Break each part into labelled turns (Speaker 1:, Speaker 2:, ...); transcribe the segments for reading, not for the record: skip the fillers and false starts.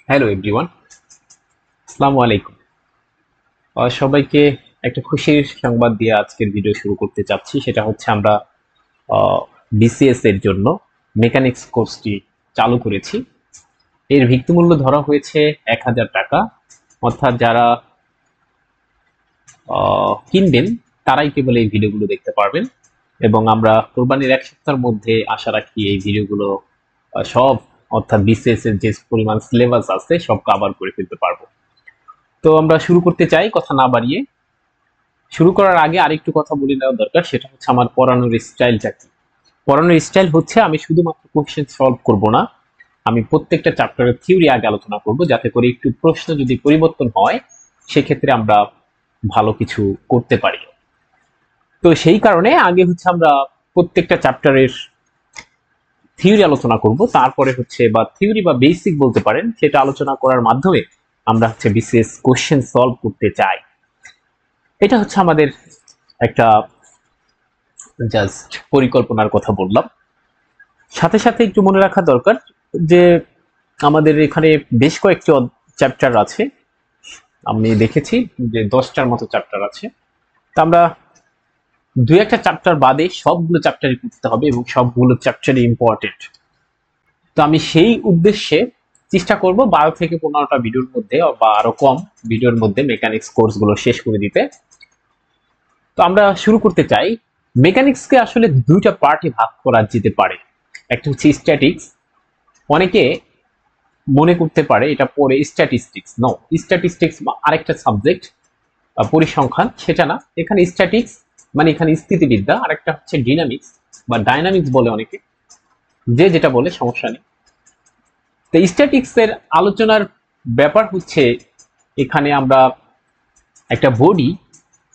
Speaker 1: Hello everyone, আসসালামু আলাইকুম। সবাইকে একটা খুশির সংবাদ দিয়ে আজকের ভিডিও শুরু করতে চাচ্ছি। সেটা হচ্ছে আমরা বিসিএস এর জন্য মেকানিক্স কোর্সটি চালু করেছি। এর ভিত্তিমূল্য ধরা হয়েছে 1000 টাকা। অর্থাৎ যারা কিনবেন তারাই কেবল এই ভিডিওগুলো দেখতে পারবেন, এবং আমরা কোরবানির এক সপ্তাহের মধ্যে আশা রাখি এই ভিডিওগুলো সব, অর্থাৎ বিসিএস এর যে পরিমাণ সিলেবাস আছে সব কভার করে ফেলতে পারবো। তো আমরা শুরু করতে চাই কথা না বাড়িয়ে। শুরু করার আগে আরেকটু কথা বলে নেওয়া দরকার, সেটা হচ্ছে আমার পড়ানোর স্টাইলটা কি। পড়ানোর স্টাইল হচ্ছে আমি শুধুমাত্র কোশ্চেন সলভ করব না, আমি প্রত্যেকটা চ্যাপ্টারের থিওরি আগে আলোচনা করব, যাতে করে একটু প্রশ্ন যদি পরিবর্তন হয় সেক্ষেত্রে আমরা ভালো কিছু করতে পারি। তো সেই কারণে আগে হচ্ছে আমরা প্রত্যেকটা চ্যাপ্টারের থিওরি আলোচনা করব, তারপরে হচ্ছে বা থিওরি বা বেসিক বলতে পারেন, সেটা আলোচনা করার মাধ্যমে আমরা হচ্ছে বিসিএস কোশ্চেন সলভ করতে চাই। এটা হচ্ছে আমাদের একটা জাস্ট পরিকল্পনার কথা বললাম। সাথে সাথে একটু মনে রাখা দরকার যে আমাদের এখানে বেশ কয়েকটি চ্যাপ্টার আছে। আমি দেখেছি যে 10টার মতো চ্যাপ্টার আছে। তা আমরা দুই একটা চ্যাপ্টার বাদে সবগুলো চ্যাপ্টারই করতে হবে, এবং সবগুলো চ্যাপ্টারই ইম্পর্টেন্ট। তো আমি সেই উদ্দেশ্যে চেষ্টা করব 12 থেকে 15টা ভিডিওর মধ্যে বা আরো কম ভিডিওর মধ্যে মেকানিক্স কোর্সগুলো শেষ করে দিতে। তো আমরা শুরু করতে চাই। মেকানিক্সকে আসলে দুইটা পার্টে ভাগ করা যেতে পারে। একটা হচ্ছে স্ট্যাটিক্স। অনেকে মনে করতে পারে এটা পড়ে স্ট্যাটিস্টিক্স। নো, স্ট্যাটিস্টিক্স আরেকটা সাবজেক্ট, পরিসংখ্যান, সেটা না। এখানে স্ট্যাটিক্স মানে এখানে স্থিতিবিদ্যা, আরেকটা হচ্ছে ডিনামিক্স বা ডাইনামিক্স বলে অনেকে, যে যেটা বলে সমস্যা নেই। তো স্ট্যাটিক্স এর আলোচনার ব্যাপার হচ্ছে এখানে আমরা একটা বডি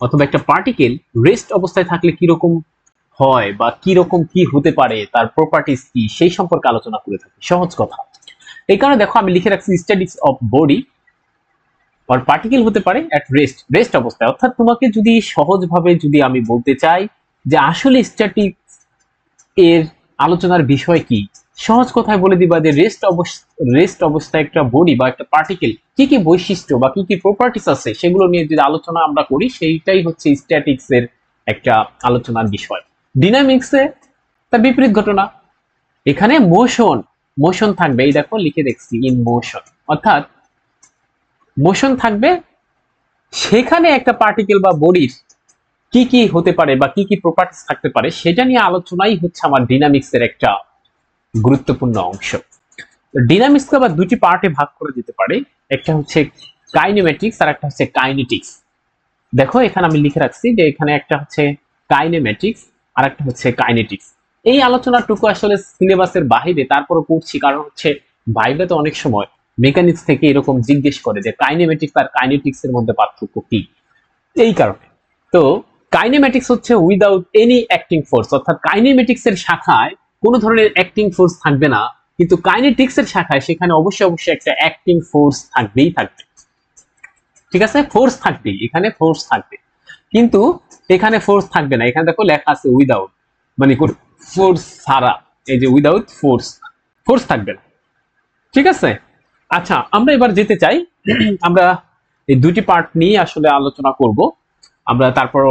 Speaker 1: অথবা একটা পার্টিকেল রেস্ট অবস্থায় থাকলে কিরকম হয় বা কিরকম কি হতে পারে, তার প্রপার্টিস কি, সেই সম্পর্কে আলোচনা করে থাকি। সহজ কথা। এই কারণে দেখো আমি লিখে রাখছি স্ট্যাটিক্স অফ বডি আর পার্টিকেল হতে পারে এট রেস্ট, রেস্ট অবস্থায়। অর্থাৎ তোমাকে যদি সহজভাবে যদি আমি বলতে চাই যে আসলে স্ট্যাটিক্স এর আলোচনার বিষয় কি, সহজ কথায় বলে দিবা যে রেস্ট অবস্থায় একটা বডি বা একটা পার্টিকেল কি কি বৈশিষ্ট্য বা কি কি প্রপার্টিস আছে সেগুলো নিয়ে যদি আলোচনা আমরা করি, সেইটাই হচ্ছে স্ট্যাটিক্স এর একটা আলোচনার বিষয়। ডিনামিক্সে তার বিপরীত ঘটনা। এখানে মোশন, মোশন থাকবে, এই দেখো লিখে দেখছি ইন মোশন, অর্থাৎ মোশন থাকবে, সেখানে একটা পার্টিকেল বা বডির কি কি হতে পারে বা কি কি প্রপার্টিস থাকতে পারে সেটা নিয়ে আলোচনাই হচ্ছে আমার ডিনামিক্স এর একটা গুরুত্বপূর্ণ অংশ। ডিনামিক্সকে আবার দুটি পার্টে ভাগ করা যেতে পারে। একটা হচ্ছে কাইনেমেটিক্স আর একটা হচ্ছে কাইনেটিক্স। দেখো এখানে আমি লিখে রাখছি যে এখানে একটা হচ্ছে কাইনেমেটিক্স আর একটা হচ্ছে কাইনেটিক্স। এই আলোচনাটুকু আসলে সিলেবাসের বাহিরে, তারপরে পড়ছি কারণ হচ্ছে ভাইবা তো অনেক সময় মেকানিক্স থেকে এরকম জিজ্ঞেস করে যে কাইনেমেটিক্স আর কাইনেটিক্স এর মধ্যে পার্থক্য কি। এই কারণে তো কাইনেমেটিক্স হচ্ছে উইদাউট এনি অ্যাক্টিং ফোর্স, অর্থাৎ কাইনেমেটিক্স এর শাখায় কোনো ধরনের অ্যাক্টিং ফোর্স থাকবে না, কিন্তু কাইনেটিক্স এর শাখায় সেখানে অবশ্যই অবশ্যই একটা অ্যাক্টিং ফোর্স থাকবেই থাকবে। ঠিক আছে, ফোর্স থাকবে, এখানে ফোর্স থাকবে, কিন্তু এখানে ফোর্স থাকবে না। এখানে দেখো লেখা আছে উইদাউট, মানে ফোর্স ছাড়া। এই যে উইদাউট ফোর্স, ফোর্স থাকবে না। ঠিক আছে। আচ্ছা, আমরা এবার যেতে চাই। আমরা এই দুইটি পার্ট নিয়ে আসলে আলোচনা করব। আমরা তারপর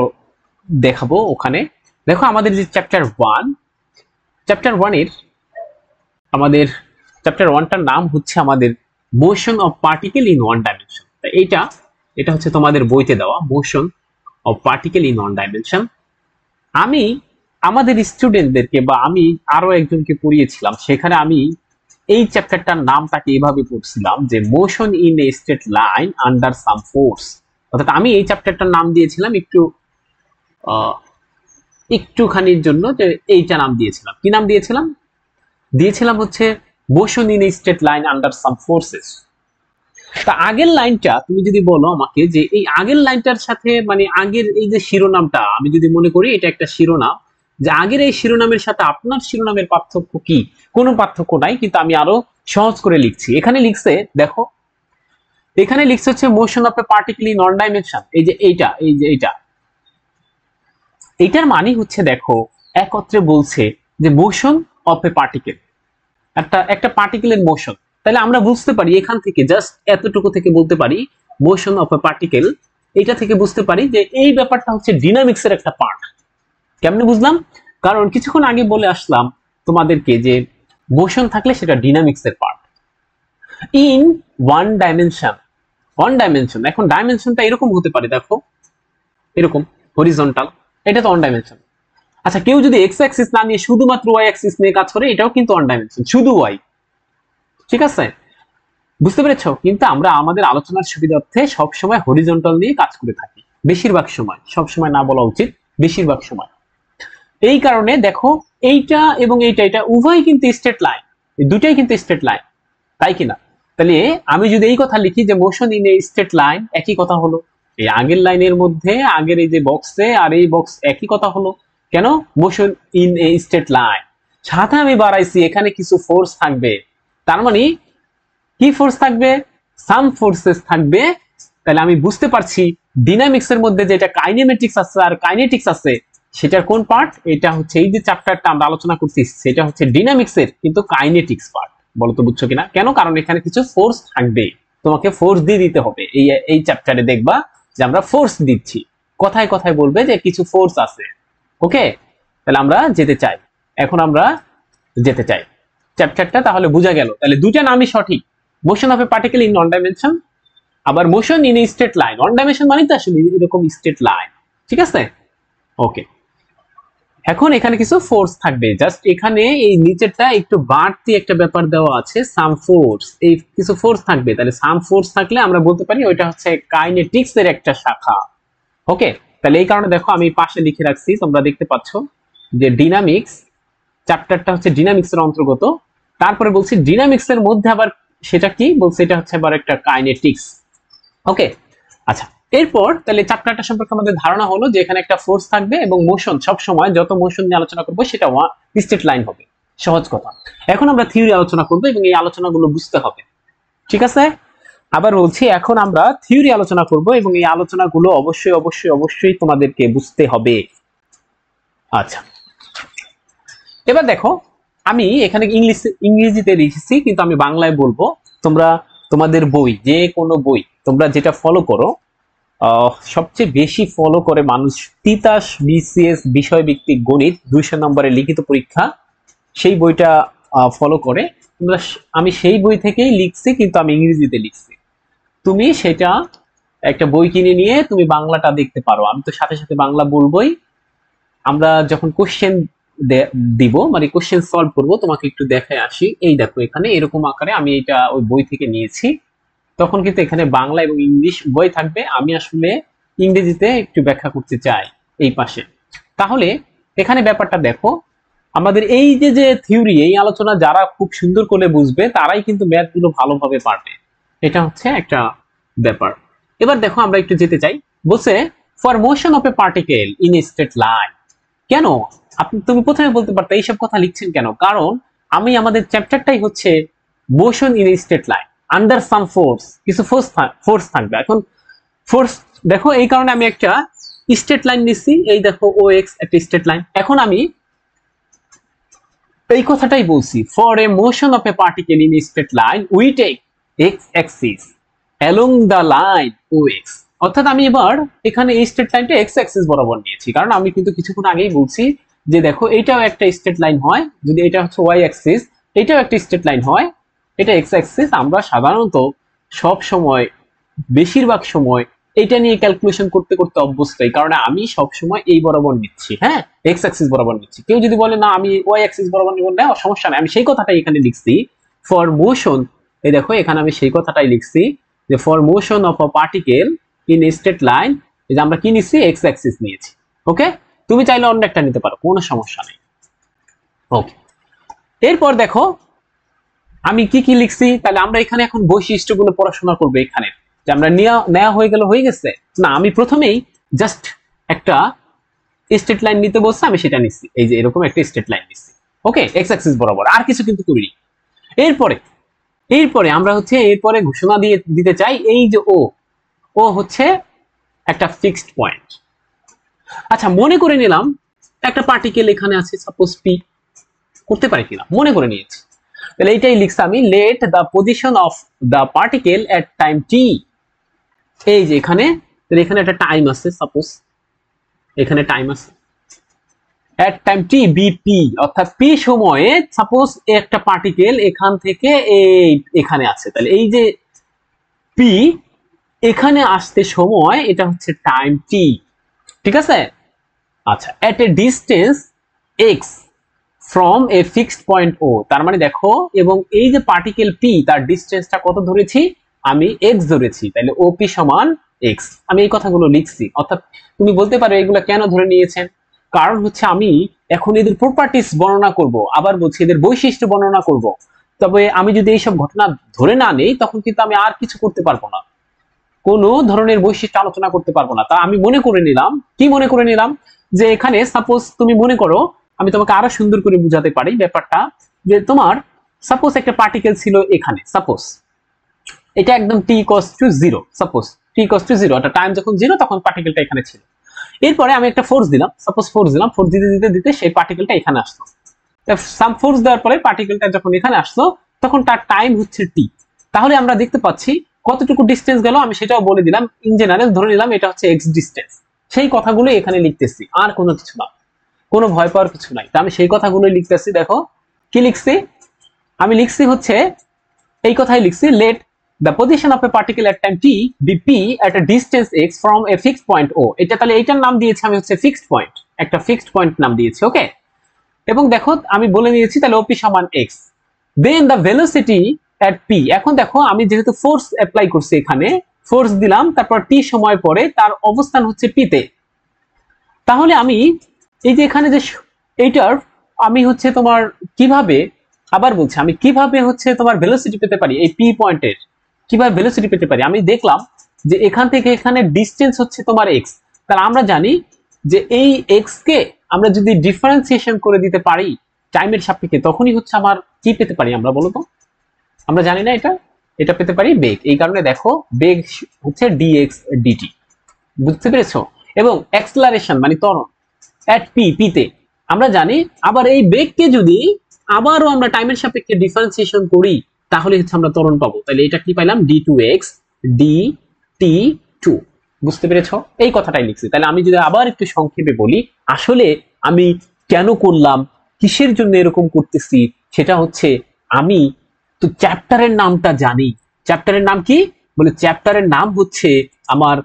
Speaker 1: দেখাবো ওখানে। দেখো আমাদের যে চ্যাপ্টার ওয়ান এর আমাদের চ্যাপ্টার ওয়ানটার নাম হচ্ছে আমাদের motion of particle in one dimension. এইটা এটা হচ্ছে তোমাদের বইতে দেওয়া motion of particle in one dimension. আমি আমাদের স্টুডেন্টদেরকে বা আমি আরো একজনকে পড়িয়েছিলাম, সেখানে আমি এই চ্যাপ্টারটার নামটাকে এভাবে পড়ছিলাম যে motion in a straight line under some force. অর্থাৎ আমি এই চ্যাপ্টারটার নাম দিয়েছিলাম একটুখানির জন্য যে এইটা নাম দিয়েছিলাম। কি নাম দিয়েছিলাম? দিয়েছিলাম হচ্ছে motion in a straight line under some forces. তা আগের লাইনটা তুমি যদি বলো আমাকে যে এই আগের লাইনটার সাথে, মানে আগের এই যে শিরোনামটা আমি যদি মনে করি এটা একটা শিরোনাম, যে আগের এই শিরোনামের সাথে আপনার শিরোনামের পার্থক্য কি? কোনো পার্থক্য নাই, কিন্তু আমি আরো সহজ করে লিখছি। এখানে লিখছে দেখো, এখানে লিখছে হচ্ছে motion of a particle in one dimension. এই যে এইটা, এই যে এইটার মানে হচ্ছে দেখো একত্রে বলছে যে মোশন অফ এ পার্টিকেল, একটা পার্টিকেলের মোশন। তাহলে আমরা বুঝতে পারি এখান থেকে জাস্ট এতটুকু থেকে বলতে পারি মোশন অফ এ পার্টিকেল, এটা থেকে বুঝতে পারি যে এই ব্যাপারটা হচ্ছে ডিনামিক্স এর একটা পার্ট। কেমনে বুঝলাম? কারণ কিছুক্ষণ আগে বলে আসলাম তোমাদেরকে যে মোশন থাকলে সেটা ডিনামিক্স এর পার্ট ইন ওয়ান ডাইমেনশন। এখন ডাইমেনশনটা এরকম হতে পারে, দেখো এরকম হরিজন্টাল, এটা তো ওয়ান ডাইমেনশন। আচ্ছা, কেউ যদি এক্স অ্যাক্সিস না নিয়ে শুধুমাত্র ওয়াই অ্যাক্সিস নিয়ে কাজ করে, এটাও কিন্তু ওয়ান ডাইমেনশন, শুধু ওয়াই। ঠিক আছে, বুঝতে পেরেছো? কিন্তু আমরা আমাদের আলোচনার সুবিধার্থে সবসময় হরিজন্টাল নিয়ে কাজ করে থাকি, বেশিরভাগ সময়, সব সময় না বলা উচিত, বেশিরভাগ সময়। এই কারণে দেখো এইটা এবং এটা উভয় কিন্তু স্ট্রেট লাইন, এই দুটাই কিন্তু স্ট্রেট লাইন, তাই কিনা? তাহলে আমি যদি এই কথা লিখি যে motion in a straight line, একই কথা হলো। এই আগের লাইনের মধ্যে আগের এই যে বক্সে আর এই বক্স একই কথা হলো। কেন? Motion in a straight line, সাথে আমি বাড়াইছি এখানে কিছু ফোর্স থাকবে, তার মানে কি ফোর্স থাকবে? সাম ফোর্সেস থাকবে। তাহলে আমি বুঝতে পারছি ডিনামিক্স এর মধ্যে যেটা কাইনেমেটিক্স আছে আর কাইনেটিক্স আছে, সেটার কোন পার্ট? এটা হচ্ছে এই যে চ্যাপ্টারটা আমরা আলোচনা করছি, সেটা হচ্ছে ডিনামিক্স এর কিন্তু কাইনেটিক্স পার্ট। বলো তো বুঝছো কিনা? কেন? কারণ এখানে কিছু ফোর্স থাকবে, তোমাকে ফোর্স দিয়ে দিতে হবে। এই চ্যাপ্টারে দেখবা যে আমরা ফোর্স দিচ্ছি, কথায় কথায় বলবে যে কিছু ফোর্স আছে। ওকে, তাহলে আমরা যেতে চাই, এখন আমরা যেতে চাই চ্যাপ্টারটা, তাহলে বোঝা গেল। তাহলে দুইটা নামই সঠিক, motion of a particle in one dimension, আবার motion in a straight line. One dimension মানে তো আসলে এরকম স্ট্রেট লাইন। ঠিক আছে, ওকে। এখন এখানে কিছু ফোর্স থাকবে, জাস্ট এখানে এই নিচেরটা একটু বাড়তি একটা ব্যাপার দেওয়া আছে, সাম ফোর্স, এই কিছু ফোর্স থাকবে। তাহলে সাম ফোর্স থাকলে আমরা বলতে পারি ওইটা হচ্ছে কাইনেটিক্স এর একটা শাখা। ওকে, তাহলে এই কারণে দেখো আমি পাশে লিখে রাখছি, তোমরা দেখতে পাচ্ছ যে ডিনামিক্স চ্যাপ্টারটা হচ্ছে ডিনামিক্স এর অন্তর্গত। তারপরে বলছি ডিনামিক্স এর মধ্যে আবার সেটা কি বলছে, এটা হচ্ছে আবার একটা কাইনেটিক্স। ওকে, আচ্ছা, এরপর তাহলে চ্যাপ্টারটা সম্পর্কে আমাদের ধারণা হলো যে এখানে একটা ফোর্স থাকবে এবং মোশন, সব সময় যত মোশন নিয়ে আলোচনা করব সেটা স্ট্রেট লাইন হবে, সহজ কথা। এখন আমরা থিওরি আলোচনা করব এবং এই আলোচনাগুলো বুঝতে হবে। ঠিক আছে, আবার বলছি এখন আমরা থিওরি আলোচনা করব এবং এই আলোচনাগুলো অবশ্যই অবশ্যই অবশ্যই তোমাদেরকে বুঝতে হবে। আচ্ছা, এবার দেখো আমি এখানে ইংরেজিতে লিখেছি, কিন্তু আমি বাংলায় বলবো। তোমরা তোমাদের বই, যে কোনো বই তোমরা যেটা ফলো করো, সবচেয়ে বেশি ফলো করে মানুষ তিতাস বিসিএস বিষয়ভিত্তিক গণিত 200 নম্বরের লিখিত পরীক্ষা, সেই বইটা ফলো করে। তোমরা, আমি সেই বই থেকেই লিখছি, কিন্তু আমি ইংরেজিতে লিখছি। তুমি সেটা একটা বই কিনে নিয়ে তুমি বাংলাটা দেখতে পারো, আমি তো সাথে সাথে বাংলা বলবোই। আমরা যখন কোশ্চেন দিব, মানে কোশ্চেন সলভ করব, তোমাকে একটু দেখায় আসি। এই দেখো এখানে এরকম আকারে আমি এটা ওই বই থেকে নিয়েছি, তখন কিন্তু এখানে বাংলা এবং ইংলিশ বই থাকবে। আমি আসলে ইংরেজিতে একটু ব্যাখ্যা করতে চাই এই পাশে। তাহলে এখানে ব্যাপারটা দেখো, আমাদের এই যে যে থিওরি, এই আলোচনা যারা খুব সুন্দর করে বুঝবে তারাই কিন্তু ম্যাথ গুলো ভালোভাবে পারবে, এটা হচ্ছে একটা ব্যাপার। এবার দেখো আমরা একটু যেতে চাই, বলছে for motion of a particle in a straight line. কেন? তুমি প্রথমে বলতে পারতে এইসব কথা লিখছেন কেন? কারণ আমি, আমাদের চ্যাপ্টারটাই হচ্ছে motion in a straight line under some force, কিছু ফোর্স থাকবে। এখন ফোর্স দেখো, এই কারণে আমি একটা স্ট্রেট লাইন নিচ্ছি, এই দেখো ও এক্স একটা স্ট্রেট লাইন। এখন আমি এই কথাটাই বলছি, for a motion of a particle in a straight line we take X axis along the line O X. অর্থাৎ আমি এবার এখানে এই স্ট্রেট লাইনটা এক্স অ্যাক্সিস বরাবর নিয়েছি, কারণ আমি কিন্তু কিছুক্ষণ আগেই বলছি যে দেখো এটাও একটা স্ট্রেট লাইন হয়, যদি এটা হচ্ছে ওয়াই অ্যাক্সিস, এটাও একটা স্ট্রেট লাইন হয়, এটা এক্স অ্যাক্সিস। আমরা সাধারণত সব সময়, বেশিরভাগ সময় এটা নিয়ে ক্যালকুলেশন করতে করতে অভ্যস্ত, এই কারণে আমি সব সময় এই বরাবর নিচ্ছি, হ্যাঁ, এক্স অ্যাক্সিস বরাবর নিচ্ছি। কেউ যদি বলে না আমি ওয়াই অ্যাক্সিস বরাবর নিব, না সমস্যা নাই, আমি সেই কথাটাই এখানে লিখছি ফর মোশন। এই দেখো এখানে আমি সেই কথাটাই লিখছি যে for motion of a particle in a straight line, এই যে আমরা কি নিচ্ছি, এক্স অ্যাক্সিস নিয়েছি। ওকে, তুমি চাইলে অন্য একটা নিতে পারো, কোনো সমস্যা নেই। ওকে, এরপর দেখো আমি কি কি লিখছি। তাহলে আমরা এখানে এখন বৈশিষ্ট্যগুলো পড়াশোনা করবো এখানে, যে আমরা নেওয়া হয়ে গেল, হয়ে গেছে না। আমি প্রথমেই জাস্ট একটা স্ট্রেট লাইন নিতে বলছি, আমি সেটা নিচ্ছি, এই যে এরকম একটা স্ট্রেট লাইন নিচ্ছি। ওকে, এক্স অ্যাক্সিস বরাবর, আর কিছু কিন্তু করিনি। এরপরে আমরা হচ্ছে এরপরে ঘোষণা দিয়ে দিতে চাই, এই যে ও হচ্ছে একটা ফিক্সড পয়েন্ট। আচ্ছা, মনে করে নিলাম একটা পার্টিকেল এখানে আছে, সাপোজ পি, করতে পারি কিনা, মনে করে নিয়েছি। তাহলে এইটাই লিখছি আমি, let the position of the particle at time t. এই যে এখানে, এখানে একটা টাইম আছে, সাপোজ এখানে টাইম আছে এট টাইম টি বিপি, অর্থাৎ পি সময়ে সাপোজ একটা পার্টিকেল এখান থেকে এখানে আছে, তাহলে এই যে পি এখানে আসতে সময় এটা হচ্ছে টাইম টি, ঠিক আছে। আচ্ছা, at a distance x from a fixed point O, তার মানে দেখো, এবং এই যে পার্টিকেল পি তার ডিস্টেন্সটা কত ধরেছি আমি, এক্স ধরেছি, তাহলে ওপি সমান এক্স। আমি এই কথাগুলো লিখছি, অর্থাৎ তুমি বলতে পারো এগুলো কেন ধরে নিয়েছেন, কারণ হচ্ছে আমি এখন এদের প্রপার্টিস বর্ণনা করব, আবার বলছি এদের বৈশিষ্ট্য বর্ণনা করব। তবে আমি যদি এইসব ঘটনা ধরে না নেই তখন কিন্তু আমি আর কিছু করতে পারবো না, কোনো ধরনের বৈশিষ্ট্য আলোচনা করতে পারবো না। তা আমি মনে করে নিলাম, কি মনে করে নিলাম, যে এখানে সাপোজ তুমি মনে করো, আমি তোমাকে আরো সুন্দর করে বুঝাতে পারি ব্যাপারটা, যে তোমার সাপোজ একটা পার্টিকেল ছিল এখানে, সাপোজ এটা একদম t equals to 0, suppose t equals to 0, একটা টাইম যখন 0 তখন পার্টিকেলটা এখানে ছিল। এরপরে আমি একটা ফোর্স দিলাম, সাপোজ ফোর্স দিলাম, ফোর্স দিতে দিতে দিতে সেই পার্টিকেলটা এখানে আসলো। সাম ফোর্স দেওয়ার পরে পার্টিকেলটা যখন এখানে আসলো তখন তার টাইম হচ্ছে টি। তাহলে আমরা দেখতে পাচ্ছি কতটুকু ডিস্টেন্স গেল আমি সেটাও বলে দিলাম, ইন জেনারেল ধরে নিলাম এটা হচ্ছে এক্স ডিস্টেন্স। সেই কথাগুলো এখানে লিখতেছি, আর কোনো কিছু না, কোনো ভয় পাওয়ার কিছু নাই। তা আমি সেই কথাগুলো লিখতেছি, দেখো কি লিখছি, আমি লিখছি হচ্ছে এই কথাই লিখছি, late the position of a particle at time t be p at a distance x from a fixed point o। এটা তাহলে এইটার নাম দিয়েছি আমি হচ্ছে ফিক্সড পয়েন্ট, একটা ফিক্সড পয়েন্ট নাম দিয়েছি, ওকে। এবং দেখো আমি বলে নিয়েছি তাহলে ওপি সমান X, then the velocity at P. এখন দেখো আমি যেহেতু ফোর্স অ্যাপ্লাই করছি, এখানে ফোর্স দিলাম, তারপর টি সময় পরে তার অবস্থান হচ্ছে পি তে। তাহলে আমি এই যে এখানে যে এইটার আমি হচ্ছে তোমার কিভাবে, আবার বলছি আমি কিভাবে হচ্ছে তোমার ভেলোসিটি পেতে পারি, এই পি পয়েন্টের কিভাবে ভেলোসিটি পেতে পারি, আমি দেখলাম যে এখান থেকে এখানে ডিস্টেন্স হচ্ছে তোমার এক্স। তাহলে আমরা জানি যে এই এক্স কে আমরা যদি ডিফারেন্সিয়েশন করে দিতে পারি টাইমের সাপেক্ষে, তখনই হচ্ছে আমার কি পেতে পারি আমরা, বলো তো? আমরা জানি না এটা, এটা পেতে পারি বেগ। এই কারণে দেখো বেগ হচ্ছে ডিএক্স ডিটি, বুঝতে পেরেছো? এবং অ্যাক্সেলারেশন মানে ত্বরণ এট পি, পিতে আমরা জানি। আবার এই বেগকে যদি আবারও আমরা টাইমের সাপেক্ষে ডিফারেন্সিয়েশন করি তাহলে হচ্ছে আমরা ত্বরণ পাবো। তাহলে এটা কি পাইলাম, d2x dt2, বুঝতে পেরেছো? এই কথাটাই লিখছি। তাহলে আমি যদি আবার একটু সংক্ষেপে বলি আসলে আমি কেন করলাম, কিসের জন্য এরকম করতেছি, সেটা হচ্ছে আমি তো চ্যাপ্টারের নামটা জানি। চ্যাপ্টারের নাম কি বলে, চ্যাপ্টারের নাম হচ্ছে আমার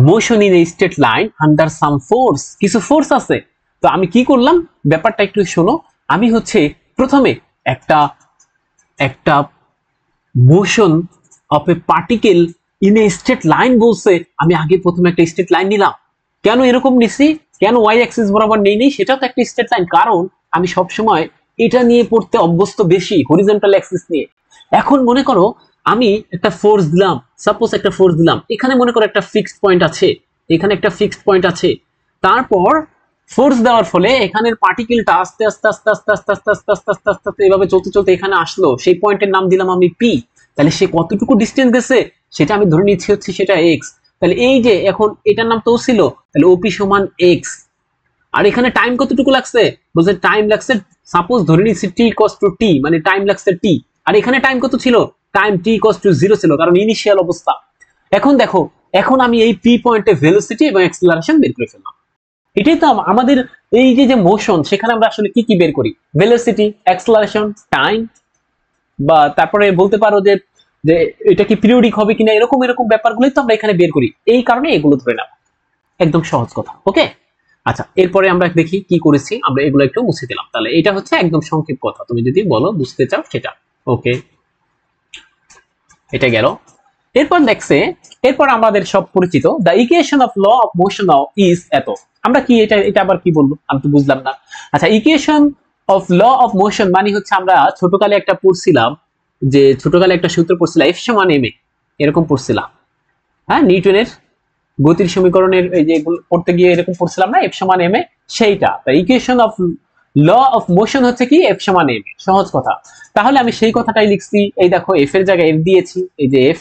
Speaker 1: motion in a straight line under some force, কিছু ফোর্স আছে। তো আমি কি করলাম ব্যাপারটা একটু শোনো, আমি হচ্ছে প্রথমে একটা একটা motion of a particle in a straight line বলছে, আমি আগে প্রথমে একটা স্ট্রেট লাইন নিলাম। কেন এরকম নিছি, কেন ওয়াই অ্যাক্সিস বরাবর নেই, সেটা তো একটা স্ট্রেট লাইন, কারণ আমি সব সময় এটা নিয়ে পড়তে অভ্যস্ত বেশি, হরিজন্টাল অ্যাক্সিস নিয়ে। এখন মনে করো আমি একটা ফোর্স দিলাম, সাপোজ একটা ফোর্স দিলাম, এখানে মনে করো একটা ফিক্সড পয়েন্ট আছে, এখানে একটা ফিক্সড পয়েন্ট আছে, তারপর ফোর্স দেওয়ার ফলে এখানের পার্টিকেলটা আস্তে আস্তে আস্তে আস্তে আস্তে আস্তে আস্তে আস্তে আস্তে আস্তে আস্তে এভাবে চলতে চলতে এখানে আসলো, সেই পয়েন্টের নাম দিলাম আমি পি। তাহলে সে কতটুকু ডিস্টেন্স গেছে সেটা আমি ধরে নিচ্ছি হচ্ছে সেটা এক্স। তাহলে এই যে এখন এটার নাম তো ছিল, তাহলে ওপি সমান এক্স। আর এখানে টাইম কতটুকু লাগছে, বলছে টাইম লাগছে, সাপোজ ধরে নিচ্ছি টি ইকুয়ালস টু টি, মানে টাইম লাগছে টি। আর এখানে টাইম কত ছিল, টাইম টি ইকুয়ালস টু 0 ছিল, কারণ ইনিশিয়াল অবস্থা। এখন দেখো, এখন আমি এই পি পয়েন্টে ভেলোসিটি এবং অ্যাক্সেলারেশন বের করে ফেললাম। এটাই তো আমাদের এই যে মোশন, সেখানে আমরা আসলে কি কি বের করি, ভেলোসিটি, অ্যাক্সেলারেশন, টাইম, বা তারপরে বলতে পারো যে যে এটা কি পিরিয়ডিক হবে কিনা, এরকম এরকম ব্যাপারগুলোই তো আমরা এখানে বের করি। এই কারণে এগুলো ধরে নাও, একদম সহজ কথা, ওকে। আচ্ছা, এরপরে আমরা দেখি কি করেছি, আমরা এগুলো একটু মুছে দিলাম। তাহলে এটা হচ্ছে একদম সংক্ষেপ কথা, তুমি যদি বলো বুঝতে চাও সেটা, ওকে। এটা গেল। এরপর দেখছে, এরপর আমাদের সব পরিচিত the equation of law of motion is এত। আমরা কি এটা এটা আবার কি বলবো, আমি তো বুঝলাম না। আচ্ছা, equation of law of motion মানে হচ্ছে আমরা ছোটকালে একটা পড়ছিলাম, যে ছোটকালে একটা সূত্র পড়ছিলাম এফ সমান এম এ, এরকম পড়ছিলাম, হ্যাঁ, নিউটনের গতির সমীকরণের এই যে পড়তে গিয়ে এরকম পড়ছিলাম না, এফ সমান এম এ, সেইটা। Equation of law of motion হচ্ছে কি, এফ সমান এম এ, সহজ কথা। তাহলে আমি সেই কথাটাই লিখছি, এই দেখো এফ এর জায়গায় এফ দিয়েছি, এই যে এফ।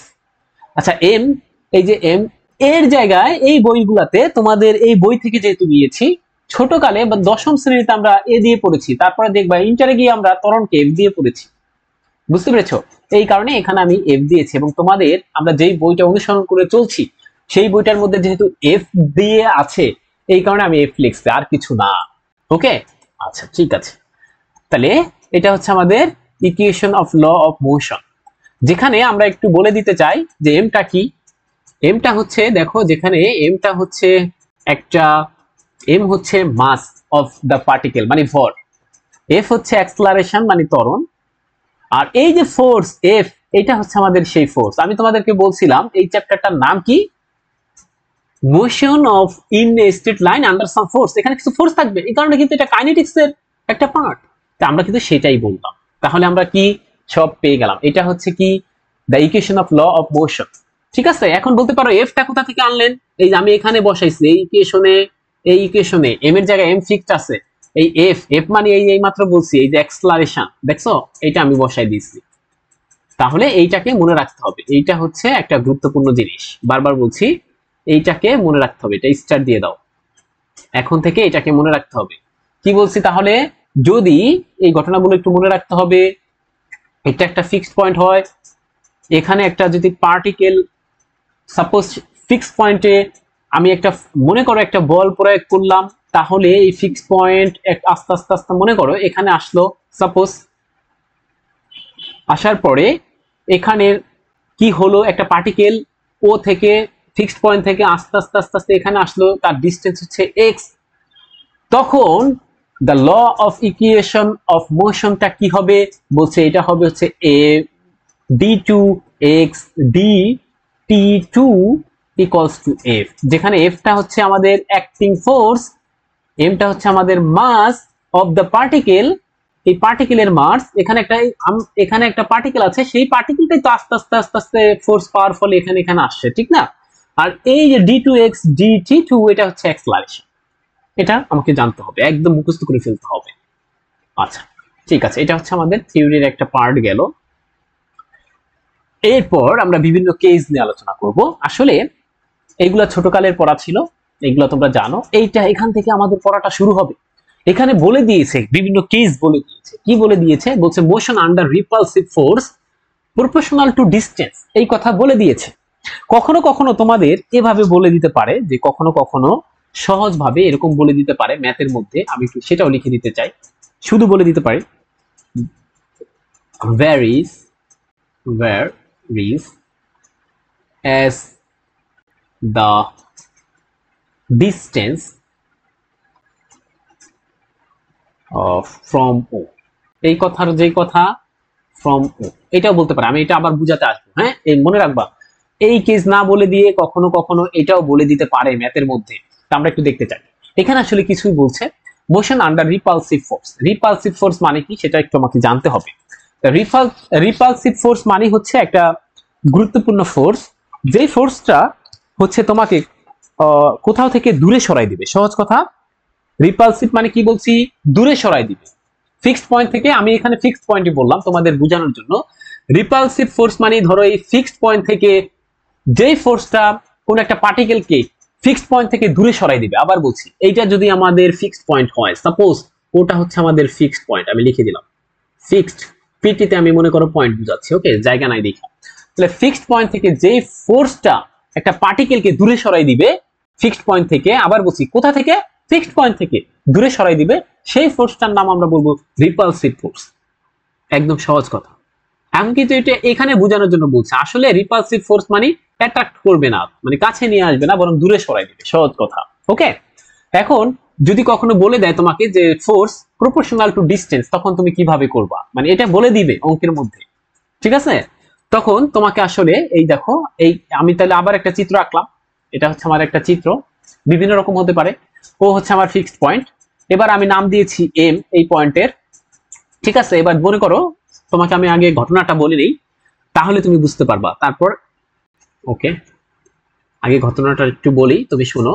Speaker 1: আচ্ছা, এম, এই যে এম এর জায়গায় এই বইগুলাতে তোমাদের এই বই থেকে যেহেতু নিয়েছি, ছোটকালে বা দশম শ্রেণীতে আমরা এ দিয়ে পড়েছি, তারপরে দেখবা ইন্টারে গিয়ে আমরা ত্বরণকে এফ দিয়ে পড়েছি। বুঝতে পেরেছো? এই কারণে এখানে আমি এফ দিয়েছি, এবং তোমাদের আমরা যেই বইটা অনুসরণ করে চলছি সেই বইটার মধ্যে যেহেতু এফ দিয়ে আছে এই কারণে আমি এফ লিখছি, আর কিছু না। ওকে, আচ্ছা ঠিক আছে। তাহলে এটা হচ্ছে আমাদের equation of law of motion, যেখানে আমরা একটু বলে দিতে চাই যে এমটা কি। এমটা হচ্ছে, দেখো যেখানে এমটা হচ্ছে একটা, এম হচ্ছে মাস অফ দ্য পার্টিকেল মানে ভর, এফ হচ্ছে অ্যাক্সেলারেশন মানে ত্বরণ, আর এই যে ফোর্স এফ এটা হচ্ছে আমাদের সেই ফোর্স। আমি তোমাদেরকে বলছিলাম এই চ্যাপ্টারটার নাম কি, motion of in a straight line under some force. এখানে কিছু ফোর্স থাকবে, এই কারণে কিন্তু এটা কাইনেটিক্স এর একটা পার্ট। তা আমরা কিন্তু সেটাই বললাম। তাহলে আমরা কি সব পেয়ে গেলাম। এটা হচ্ছে কি the equation of law of motion. ঠিক আছে, এখন বলতে পারো এফটা কোথা থেকে আনলেন? এই যে আমি এখানে বসাইছি এই ইকুয়েশনে এম এর জায়গায় এম ফিক্সড আছে, এই এফ এফ মানে এই মাত্র বলছি এই যে অ্যাক্সেলারেশন, দেখছো এটা আমি বসাই দিয়েছি। তাহলে এইটাকে মনে রাখতে হবে, এইটা হচ্ছে একটা গুরুত্বপূর্ণ জিনিস, বারবার বলছি এইটাকে মনে রাখতে হবে। এটা স্টার দিয়ে দাও, এখন থেকে এটাকে মনে রাখতে হবে। কি বলছি তাহলে, যদি এই ঘটনাগুলো একটু মনে রাখতে হবে। এটা একটা ফিক্সড পয়েন্ট হয়, এখানে একটা যদি পার্টিকেল সাপোজ ফিক্সড পয়েন্টে আমি একটা, মনে করো একটা বল প্রয়োগ করলাম, তাহলে এই ফিক্সড পয়েন্ট আস্তে আস্তে আস্তে মনে করো এখানে আসলো, সাপোজ আসার পরে এখানে কি হলো, একটা পার্টিকেল ও থেকে ফিক্সড পয়েন্ট থেকে আস্তে আস্তে আস্তে আস্তে এখানে আসলো, তার ডিস্টেন্স হচ্ছে এক্স। তখন the law of equation of মোশনটা কি হবে, বলছে এটা হবে হচ্ছে a d two x D T two equals to f, যেখানে এফটা হচ্ছে আমাদের অ্যাক্টিং ফোর্স, এমটা হচ্ছে আমাদের মাস অফ দ্য পার্টিকেল, এই পার্টিকেলের মাস। এখানে একটা পার্টিকেল আছে, সেই পার্টিকেলটাই তো আস্তে আস্তে আস্তে আস্তে ফোর্স পাওয়ার ফলে এখানে আসছে, ঠিক না? আর এই যে D two x D T two এটা হচ্ছে অ্যাক্সেলারেশন। এটা আমাকে জানতে হবে, একদম মুখস্থ করে ফেলতে হবে। আচ্ছা ঠিক আছে, এটা হচ্ছে আমাদের থিওরির একটা পার্ট গেল। এরপর আমরা বিভিন্ন কেস নিয়ে আলোচনা করব। আসলে এইগুলা ছোটকালের পড়া ছিল, এইগুলা তোমরা জানো। এইটা এখান থেকে আমাদের পড়াটা শুরু হবে। এখানে বলে দিয়েছে বিভিন্ন কেস বলে দিয়েছে। কি বলে দিয়েছে, বলছে motion under repulsive force proportional to distance, এই কথা বলে দিয়েছে। কখনো কখনো তোমাদের এভাবে বলে দিতে পারে, যে কখনো কখনো সহজভাবে এরকম বলে দিতে পারে ম্যাথের মধ্যে, আমি একটু সেটাও লিখে দিতে চাই। শুধু বলে দিতে পারে varies as the distance from O, এই কথার যে কথা from O এটাও বলতে পারে। আমি এটা আবার বুঝাতে আসবো, হ্যাঁ, এই মনে রাখবা। এই কেস না বলে দিয়ে কখনো কখনো এটাও বলে দিতে পারে ম্যাথের মধ্যে। তা আমরা একটু দেখতে চাই এখানে আসলে কিছুই বলছে। Motion under repulsive force, repulsive force মানে কি সেটা একটু আমাকে জানতে হবে। রিপালসিভ ফোর্স মানে হচ্ছে একটা গুরুত্বপূর্ণ ফোর্স, যেই ফোর্সটা হচ্ছে তোমাকে কোথাও থেকে দূরে সরাই দিবে। সহজ কথা, রিপালসিভ মানে কি বলছি, দূরে সরাই দিবে ফিক্সড পয়েন্ট থেকে। আমি এখানে ফিক্সড পয়েন্টই বললাম তোমাদের বোঝানোর জন্য। রিপালসিভ ফোর্স মানে ধরো এই ফিক্সড পয়েন্ট থেকে যেই ফোর্সটা কোন একটা পার্টিকেলকে ফিক্সড পয়েন্ট থেকে দূরে সরাই দিবে। আবার বলছি, এইটা যদি আমাদের ফিক্সড পয়েন্ট হয়, সাপোজ ওটা হচ্ছে আমাদের ফিক্সড পয়েন্ট, আমি লিখে দিলাম ফিক্সড, পিটিতে আমি মনে করো পয়েন্ট বুঝাচ্ছি, ওকে, জায়গা নাই দেখা। তাহলে ফিক্সড পয়েন্ট থেকে যেই ফোর্সটা একটা পার্টিকেলকে দূরে সরাই দিবে ফিক্সড পয়েন্ট থেকে, আবার বলছি কোথা থেকে, ফিক্সড পয়েন্ট থেকে দূরে সরাই দিবে, সেই ফোর্সটার নাম আমরা বলবো রিপালসিভ ফোর্স। একদম সহজ কথা। আমি কিন্তু এটা এখানে বোঝানোর জন্য বলছি, আসলে রিপালসিভ ফোর্স মানে অ্যাট্রাক্ট করবে না, মানে কাছে নিয়ে আসবে না, বরং দূরে সরাই দিবে, সহজ কথা। ওকে, এখন যদি কখনো বলে দেয় তোমাকে যে ফোর্স প্রপোর্শনাল টু ডিস্টেন্স, তখন তুমি কিভাবে করবা, মানে এটা বলে দিবে অঙ্কের মধ্যে, ঠিক আছে? তখন তোমাকে আসলে এই দেখো, এই আমি তাহলে আবার একটা চিত্র আঁকলাম। এটা হচ্ছে আমার একটা চিত্র, বিভিন্ন রকম হতে পারে। ও হচ্ছে আমার ফিক্সড পয়েন্ট, এবার আমি নাম দিয়েছি এম এই পয়েন্টের, ঠিক আছে? এবার মনে করো তোমাকে আমি আগে ঘটনাটা বলে নেই, তাহলে তুমি বুঝতে পারবা। তারপর ওকে, আগে ঘটনাটা একটু বলি, তুমি শোনো।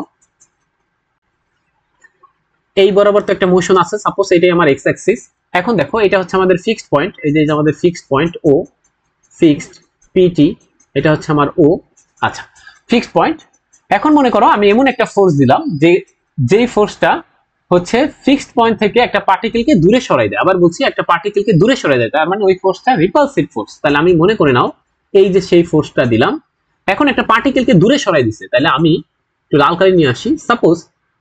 Speaker 1: এই বরাবর তো একটা মোশন আছে, সাপোজ এটাই আমার এক্স অ্যাক্সিস। এখন দেখো এটা হচ্ছে আমাদের ফিক্সড পয়েন্ট, এই যে আমাদের ফিক্সড পয়েন্ট ও, ফিক্সড পিটি, এটা হচ্ছে আমার ও। আচ্ছা, ফিক্সড পয়েন্ট। এখন মনে করো আমি এমন একটা ফোর্স দিলাম যে যেই ফোর্সটা হচ্ছে ফিক্সড পয়েন্ট থেকে একটা পার্টিকেলকে দূরে সরাই দেয়। আবার বলছি, একটা পার্টিকেলকে দূরে সরাই দেয়, তার মানে ওই ফোর্সটা রিপালসিভ ফোর্স। তাহলে আমি মনে করে নাও এই যে সেই ফোর্সটা দিলাম, এখন একটা পার্টিকেলকে দূরে সরাই দিছে। তাহলে আমি একটু লাল কালি নিয়ে আসি। সাপোজ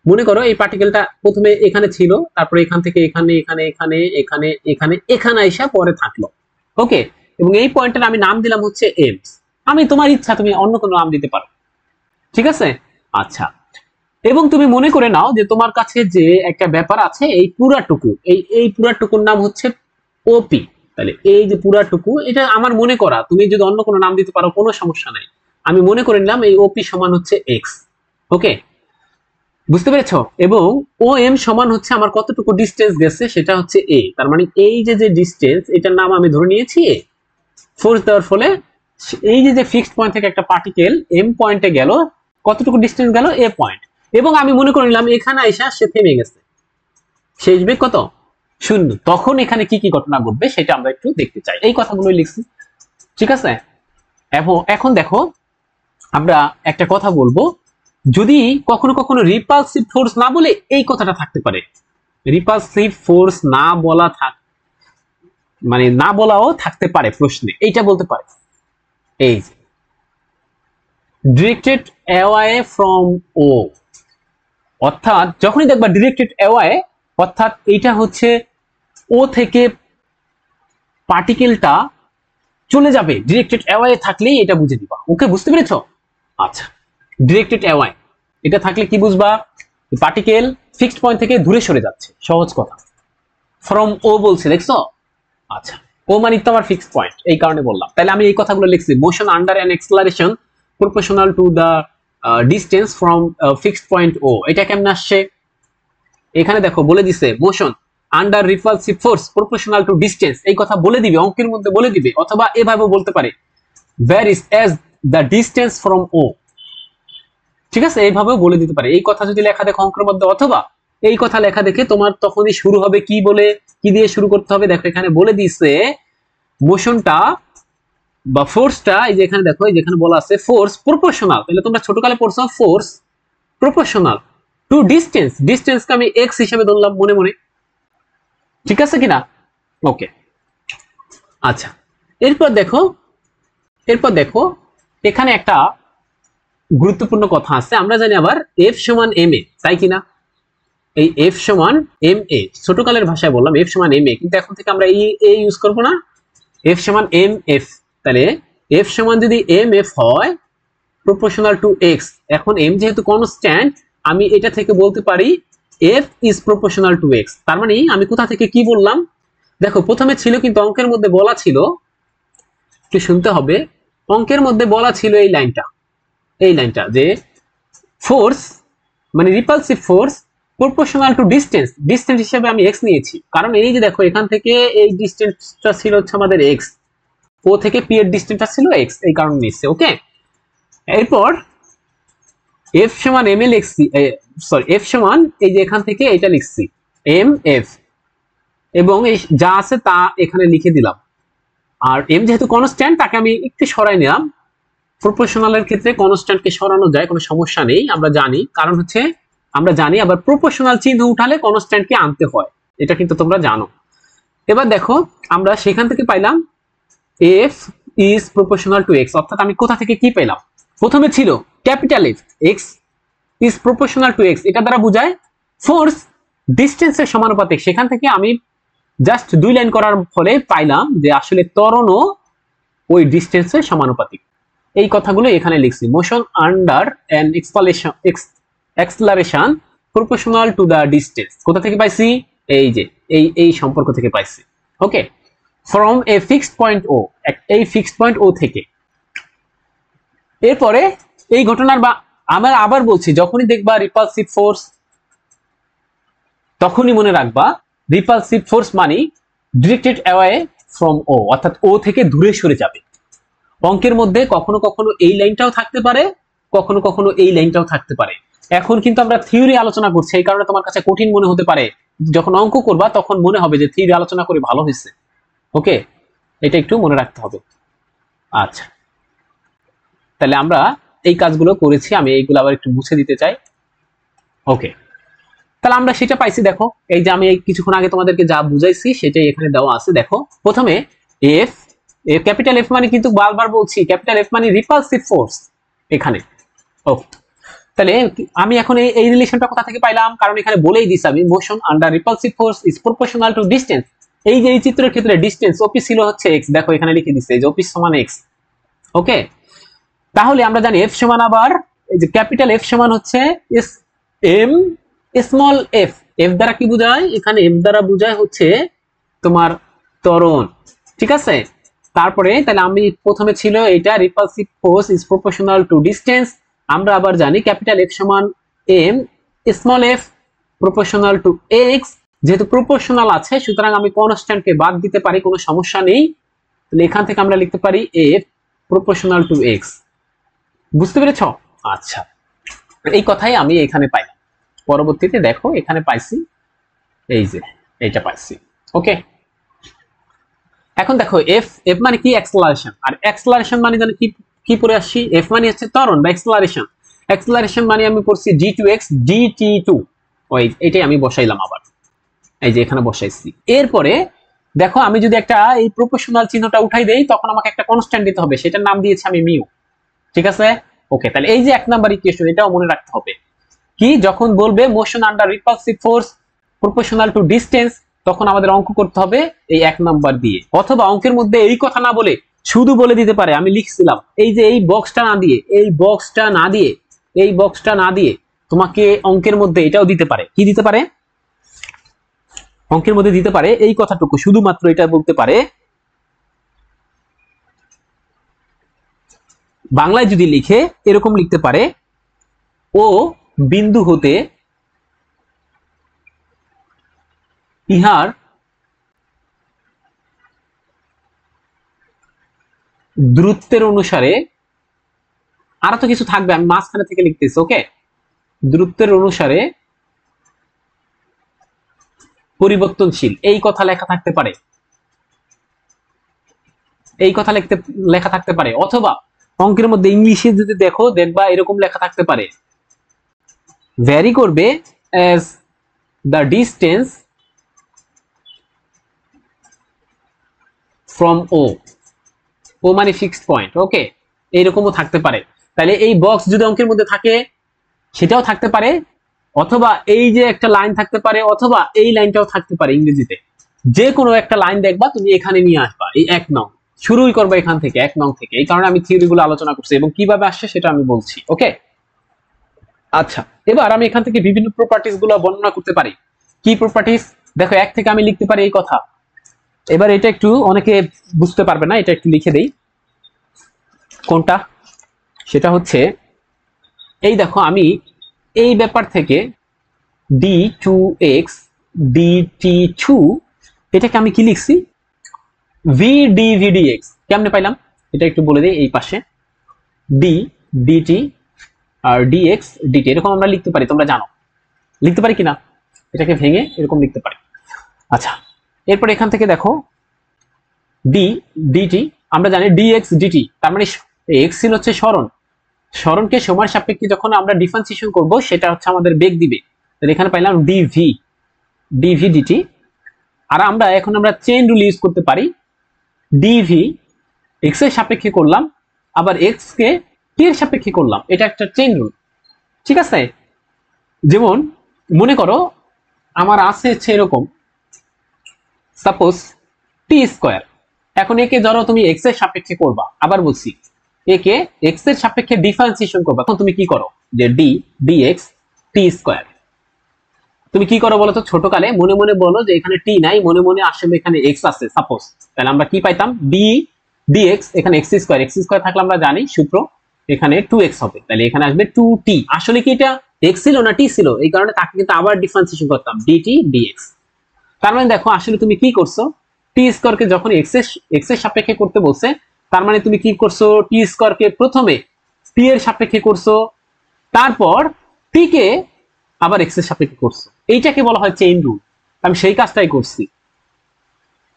Speaker 1: মনে করো এই পার্টিকেলটা প্রথমে এখানে ছিল, তারপরে এখান থেকে এখানে এখানে এখানে এখানে এখানে এখানে আইসা পরে থাকলো। ওকে, এবং এই পয়েন্টের আমি নাম দিলাম হচ্ছে এম। আমি তোমার ইচ্ছা, তুমি অন্য কোনো নাম দিতে পারো, ঠিক আছে? আচ্ছা, এবং তুমি মনে করে নাও যে তোমার কাছে যে একটা ব্যাপার আছে, এই পুরাটুকু, এই পুরাটুকুর নাম হচ্ছে ওপি। তাহলে এই যে পুরাটুকু, এটা আমার মনে করা, তুমি যদি অন্য কোনো নাম দিতে পারো কোনো সমস্যা নাই। আমি মনে করে নিলাম এই ওপি সমান হচ্ছে এক্স। ওকে, বুঝতে পেরেছ? এবং ও এম সমান হচ্ছে আমার কতটুকু ডিস্টেন্স গেছে, সেটা হচ্ছে এ। তার মানে এই যে যে ডিস্টেন্স, এটার নাম আমি ধরে নিয়েছি এ। ফোর্স দেওয়ার ফলে এই যে ফিক্সড পয়েন্ট থেকে একটা পার্টিকেল এম পয়েন্টে গেল, কতটুকু ডিস্টেন্স গেল, এ পয়েন্ট। এবং আমি মনে করে নিলাম এখানে আইসা সে থেমে গেছে, শেষ বেগ কত, 0। তখন এখানে কি কি ঘটনা ঘটবে সেটা আমরা একটু দেখতে চাই। এই কথাগুলোই লিখছি, ঠিক আছে? এখন দেখো, আমরা একটা কথা বলবো, যদি কখনো কখনো রিপালসিভ ফোর্স না বলে এই কথাটা থাকতে পারে, রিপালসিভ ফোর্স না বলা মানে না বলাও থাকতে পারে প্রশ্নে, এইটা বলতে পারে, এই ডিরেক্টেড অ্যাওয়ে ফ্রম ও। অর্থাৎ যখনই দেখবা ডিরেক্টেড অ্যাওয়ে, অর্থাৎ এইটা হচ্ছে ও থেকে পার্টিকেলটা চলে যাবে, ডিরেক্টেড অ্যাওয়ে থাকলেই এটা বুঝে দিবা। ওকে, বুঝতে পেরেছো? আচ্ছা, ডিরেক্টেড অ্যাওয়ে এটা থাকলে কি বুঝবা? পার্টিকেল ফিক্সড পয়েন্ট থেকে দূরে সরে যাচ্ছে, সহজ কথা। ফ্রম ও বলছে, দেখছো? আচ্ছা, ও মানে তো আমার ফিক্সড পয়েন্ট, এই কারণে বললাম। তাহলে আমি এই কথাগুলো লিখছি, motion under an acceleration proportional to the distance from fixed point O. এটা কেমনে আসছে? এখানে দেখো বলে দিছে, motion under repulsive force proportional to distance. এই কথা বলে দিবে, অঙ্কের মধ্যে বলে দিবে, অথবা এভাবে বলতে পারে varies as the distance from O. ঠিক আছে, এইভাবেও বলে দিতে পারে। এই কথা যদি লেখা দেখো অঙ্কের মধ্যে, অথবা এই কথা লেখা দেখে তোমার তখনই শুরু হবে কি বলে, কি দিয়ে শুরু করতে হবে। দেখো এখানে বলে দিছে মোশনটা বা ফোর্সটা, এই যে এখানে দেখো, এই যেখানে বলা আছে ফোর্স প্রপোর্শনাল। তাহলে তোমরা ছোটকালে পড়ছো ফোর্স প্রপোর্শনাল টু ডিস্টেন্স। ডিস্টেন্সকে আমি এক্স হিসেবে ধরলাম মনে মনে, ঠিক আছে কিনা? ওকে, আচ্ছা, এরপর দেখো এখানে একটা গুরুত্বপূর্ণ কথা আছে। আমরা জানি আবার এফ সমান এম এ, তাই কিনা? এই এফ সমান এম এ, ছোটকালের ভাষায় বললাম এফ সমান এম এ, কিন্তু এখন থেকে আমরা এই ইউজ করবো না, এফ সমান এম এফ। তাহলে এফ সমান যদি এম এফ হয় প্রপোর্শনাল টু এক্স, এখন এম যেহেতু কনস্ট্যান্ট, আমি এটা থেকে বলতে পারি F is proportional to x. তার মানে আমি কোথা থেকে কি বললাম? দেখো প্রথমে ছিল কিন্তু অঙ্কের মধ্যে বলা ছিল, একটু শুনতে হবে, অঙ্কের মধ্যে বলা ছিল এই লাইনটা যে ফোর্স মানে repulsive force proportional to distance হিসেবে আমি এক্স নিয়েছি, কারণ এই যে দেখো এখান থেকে এই ডিস্টেন্সটা ছিল হচ্ছে আমাদের এক্স, ও থেকে পি এর ডিস্টেন্সটা ছিল এক্স, এই কারণে নিচ্ছে। ওকে, এরপর এফ সমান এম এ লিখছি, সরি এফ সমান এই যে এখান থেকে এটা লিখছি এম এফ, এবং এই যা আছে তা এখানে লিখে দিলাম। আর এম যেহেতু কনস্ট্যান্ট, তাকে আমি একটু সরাই নিলাম। প্রপোর্শনালের ক্ষেত্রে কনস্ট্যান্টকে সরানো যায়, কোনো সমস্যা নেই, আমরা জানি। কারণ হচ্ছে আমরা জানি আবার প্রপোর্শনাল চিহ্ন উঠালে কনস্ট্যান্টকে আনতে হয়, এটা কিন্তু তোমরা জানো। এবার দেখো আমরা সেখান থেকে পাইলাম F is proportional to x, অর্থাৎ আমি কোথা থেকে কি পেলাম? প্রথমে ছিল capital F, x is proportional to x, এটা দ্বারা বোঝায় ফোর্স ডিস্টেন্সের সমানুপাতিক। সেখান থেকে আমি জাস্ট 2 লাইন করার ফলে পাইলাম যে আসলে ত্বরণও ওই ডিস্টেন্সের সমানুপাতিক। এই কথাগুলো এখানে লিখছি, motion under an acceleration proportional to the distance. কোথা থেকে পাইছি? এই যে এই সম্পর্ক থেকে পাইছি। Okay, from a fixed point O, এই ফিক্সড পয়েন্ট ও থেকে। এরপরে এই ঘটনার বা আমরা আবার বলছি, যখনই দেখবা রিপালসিভ ফোর্স, তখনই মনে রাখবা রিপালসিভ ফোর্স মানে ডিরেক্টেড অ্যাওয়ে ফ্রম ও, অর্থাৎ ও থেকে দূরে সরে যাবে। অঙ্কের মধ্যে কখনো কখনো এই লাইনটাও থাকতে পারে, কখনো কখনো এই লাইনটাও থাকতে পারে। এখন কিন্তু আমরা থিওরি আলোচনা করছি, এই কারণে তোমার কাছে কঠিন মনে হতে পারে। যখন অঙ্ক করবা তখন মনে হবে যে থিওরি আলোচনা করে ভালো হয়েছে। ওকে, এটা একটু মনে রাখতে হবে। আচ্ছা, তাহলে আমরা এই কাজগুলো করেছি, আমি এইগুলো আবার একটু মুছে দিতে চাই। ওকে, তাহলে আমরা সেটা পাইছি। দেখো এই যে আমি কিছুক্ষণ আগে তোমাদেরকে যা বুঝাইছি সেটাই এখানে দেওয়া আছে। দেখো প্রথমে এফ, ক্যাপিটাল এফ মানে কিন্তু বারবার বলছি ক্যাপিটাল এফ মানে রিপালসিভ ফোর্স এখানে। ও তাহলে আমি এখন এই রিলেশনটা কোথা থেকে পাইলাম, কারণ এখানে বলেই দিছি আমি motion under repulsive force is proportional to distance. এই যে এই চিত্রের ক্ষেত্রে ডিসটেন্স ওপি ছিল হচ্ছে এক্স, দেখো এখানে লিখে দিচ্ছে যে ওপি সমান এক্স। ওকে, তাহলে আমরা জানি এফ সমান আবার এই যে ক্যাপিটাল এফ সমান হচ্ছে এম স্মল এফ। এফ দ্বারা কি বোঝায়, এখানে এফ দ্বারা বোঝায় হচ্ছে তোমার ত্বরণ, ঠিক আছে। তারপরে তাহলে আমি প্রথমে ছিল এটা repulsive force is proportional to distance, আমরা আবার জানি ক্যাপিটাল এফ সমান M small F proportional to X. যেহেতু প্রপোর্শনাল আছে সুতরাং আমি কনস্ট্যান্টকে বাদ দিতে পারি, কোনো সমস্যা নেই। তাহলে এখান থেকে আমরা লিখতে পারি এফ প্রপোর্শনাল টু এক্স। বুঝতে পেরেছ? আচ্ছা, এই কথাই আমি এখানে পাইলাম। পরবর্তীতে দেখো এখানে পাইছি এই যে এইটা পাইছি। ওকে, এখন দেখো এফ, এফ মানে কি অ্যাক্সেলারেশন, আর অ্যাক্সেলারেশন মানে জানি কি কি পড়ে আসছি, এফ মানে হচ্ছে ত্বরণ বা অ্যাক্সেলারেশন। অ্যাক্সেলারেশন মানে আমি পড়ছি g2x dt2, ওই এটাই আমি বসাইলাম আবার, এই যে এখানে বসাইছি। এরপরে দেখো আমি যদি একটা এই প্রপোর্শনাল চিহ্নটা উঠাই দেই তখন আমাকে একটা কনস্ট্যান্ট দিতে হবে, সেটার নাম দিয়েছি আমি মিউ, ঠিক আছে। ওকে, তাহলে এই যে 1 নাম্বার ইকুয়েশন এটাও মনে রাখতে হবে কি, যখন বলবে motion under repulsive force proportional to distance তখন আমাদের অঙ্ক করতে হবে এই 1 নাম্বার দিয়ে। অথবা অঙ্কের মধ্যে এই কথা না বলে শুধু বলে দিতে পারে আমি লিখছিলাম এই যে এই বক্সটা না দিয়ে, এই বক্সটা না দিয়ে, এই বক্সটা না দিয়ে তোমাকে অঙ্কের মধ্যে এটাও দিতে পারে। কি দিতে পারে, অঙ্কের মধ্যে দিতে পারে এই কথাটুকু, শুধুমাত্র এটা বলতে পারে, বাংলায় যদি লিখে এরকম লিখতে পারে ও বিন্দু হতে ইহার দূরত্বের অনুসারে, আরো তো কিছু থাকবে আমি মাঝখানে থেকে লিখতেছি। ওকে, দূরত্বের অনুসারে পরিবর্তনশীল, এই কথা লেখা থাকতে পারে, এই কথা লেখা থাকতে পারে। অথবা অঙ্কের মধ্যে ইংলিশে যদি দেখো দেখবা এরকম লেখা থাকতে পারে ভ্যারি করবে as the distance from O মানে ফিক্সড পয়েন্ট। ওকে, এইরকমও থাকতে পারে। তাহলে এই বক্স যদি অঙ্কের মধ্যে থাকে সেটাও থাকতে পারে, অথবা এই যে একটা লাইন থাকতে পারে, অথবা এই লাইনটাও থাকতে পারে। ইংরেজিতে যে কোনো একটা লাইন দেখবা তুমি এখানে নিয়ে আসবা, এই 1 নং শুরুই করবা এখান থেকে, 1 নং থেকে। এই কারণে আমি থিওরি গুলো আলোচনা করছি এবং কিভাবে আসছে সেটা আমি বলছি। ওকে, আচ্ছা, এবার আমি এখান থেকে বিভিন্ন প্রপার্টিজ গুলো বর্ণনা করতে পারি। কি প্রপার্টিজ, দেখো 1 থেকে আমি লিখতে পারি এই কথা। এবার এটা একটু অনেকে বুঝতে পারবে না, এটা একটু লিখে দেই কোনটা, সেটা হচ্ছে এই দেখো আমি এই ব্যাপার থেকে d2x dt2 এটাকে আমি কি লিখছি v dv dx। কেমনে পাইলাম এটা একটু বলে দিই, এই পাশে d dt আর dx dt এরকম আমরা লিখতে পারি, তোমরা জানো লিখতে পারি কিনা, এটাকে ভেঙে এরকম লিখতে পারি। আচ্ছা, এরপর এখান থেকে দেখো d dt আমরা জানি dx dt, তার মানে x ছিল হচ্ছে সরণ, সরণকে সময়ের সাপেক্ষে যখন আমরা ডিফারেন্সিয়েশন করব সেটা হচ্ছে আমাদের বেগ দিবে। তাহলে এখানে পাইলাম dv dt। আর আমরা এখন আমরা চেইন রুল ইউজ করতে পারি, dv x এর সাপেক্ষে করলাম আবার x কে t এর সাপেক্ষে করলাম, এটা একটা চেইন রুল, ঠিক আছে। যেমন মনে করো আমার আছে হচ্ছে এরকম সাপোজ t স্কয়ার, এখন একে ধরো তুমি x এর সাপেক্ষে করবা, আবার বলছি একে x এর সাপেক্ষে ডিফারেন্সিয়েশন করবা, এখন তুমি কি করো যে d dx t স্কয়ার, তুমি কি করো বলো তো, ছোটকালে মনে মনে বলো যে এখানে t নাই, মনে মনে আসলে এখানে x আছে সাপোজ, তাহলে আমরা কি পাইতাম d dx, এখানে x স্কয়ার থাকলে আমরা জানি সূত্র এখানে 2x হবে, তাহলে এখানে আসবে 2t। আসলে কি এটা x ছিল না t ছিল, এই কারণে তাকে কিন্তু আবার ডিফারেন্সিয়েশন করতাম dt dx। তার মানে দেখো আসলে তুমি কি করছো, t স্কয়ারকে যখন x এর সাপেক্ষে করতে বলছে তার মানে তুমি কি করছো, t স্কয়ারকে প্রথমে t এর সাপেক্ষে করছো, তারপর t কে আবার x এর সাপেক্ষে করছো, এইটাকে বলা হয় চেইন রুল। আমি সেই কাজটাই করছি,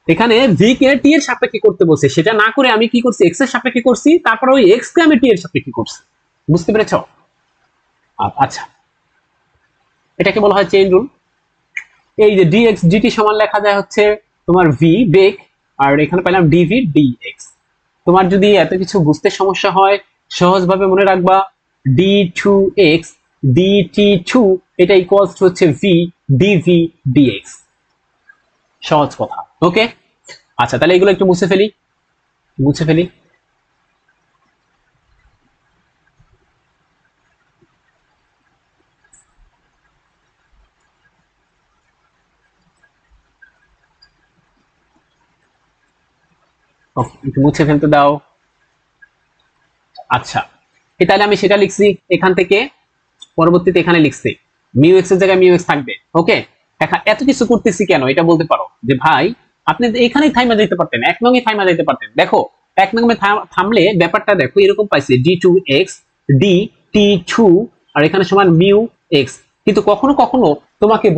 Speaker 1: এখানে v কে t এর সাপেক্ষে করতে বলছে, সেটা না করে আমি কি করছি x এর সাপেক্ষে করছি, তারপর ওই x কে আমি t এর সাপেক্ষে করছি। বুঝতে পেরেছো? আচ্ছা, এটাকে বলা হয় চেইন রুল। এই যে dx dt সমান লেখা যায় হচ্ছে তোমার v বেগ, আর এখানে পেলাম dv dx। তোমার যদি এত কিছু বুঝতে সমস্যা হয় সহজভাবে মনে রাখবা d2x dt2 এটা ইকুয়ালস টু হচ্ছে v dv dx। সহজ কথা। ওকে, আচ্ছা তাহলে এগুলো একটু মুছে ফেলি। একটু মুছে ফেলতে দাও। আচ্ছা, তাহলে আমি সেটা লিখছি এখান থেকে, পরবর্তীতে এখানে লিখছি মিউ এক্স এর জায়গায় মিউ এক্স থাকবে। ওকে, এখন এত কিছু করতেছি কেন এটা বলতে পারো যে ভাই আপনি এখানেই থাইমা যেতে পারতেন, এক নঙে থাইমা যেতে পারতেন। দেখো এক নঙে থামলে ব্যাপারটা দেখো এরকম পাইছি d2x dt2 আর এখানে সমান মিউ এক্স। কিন্তু কখনো কখনো তোমাকে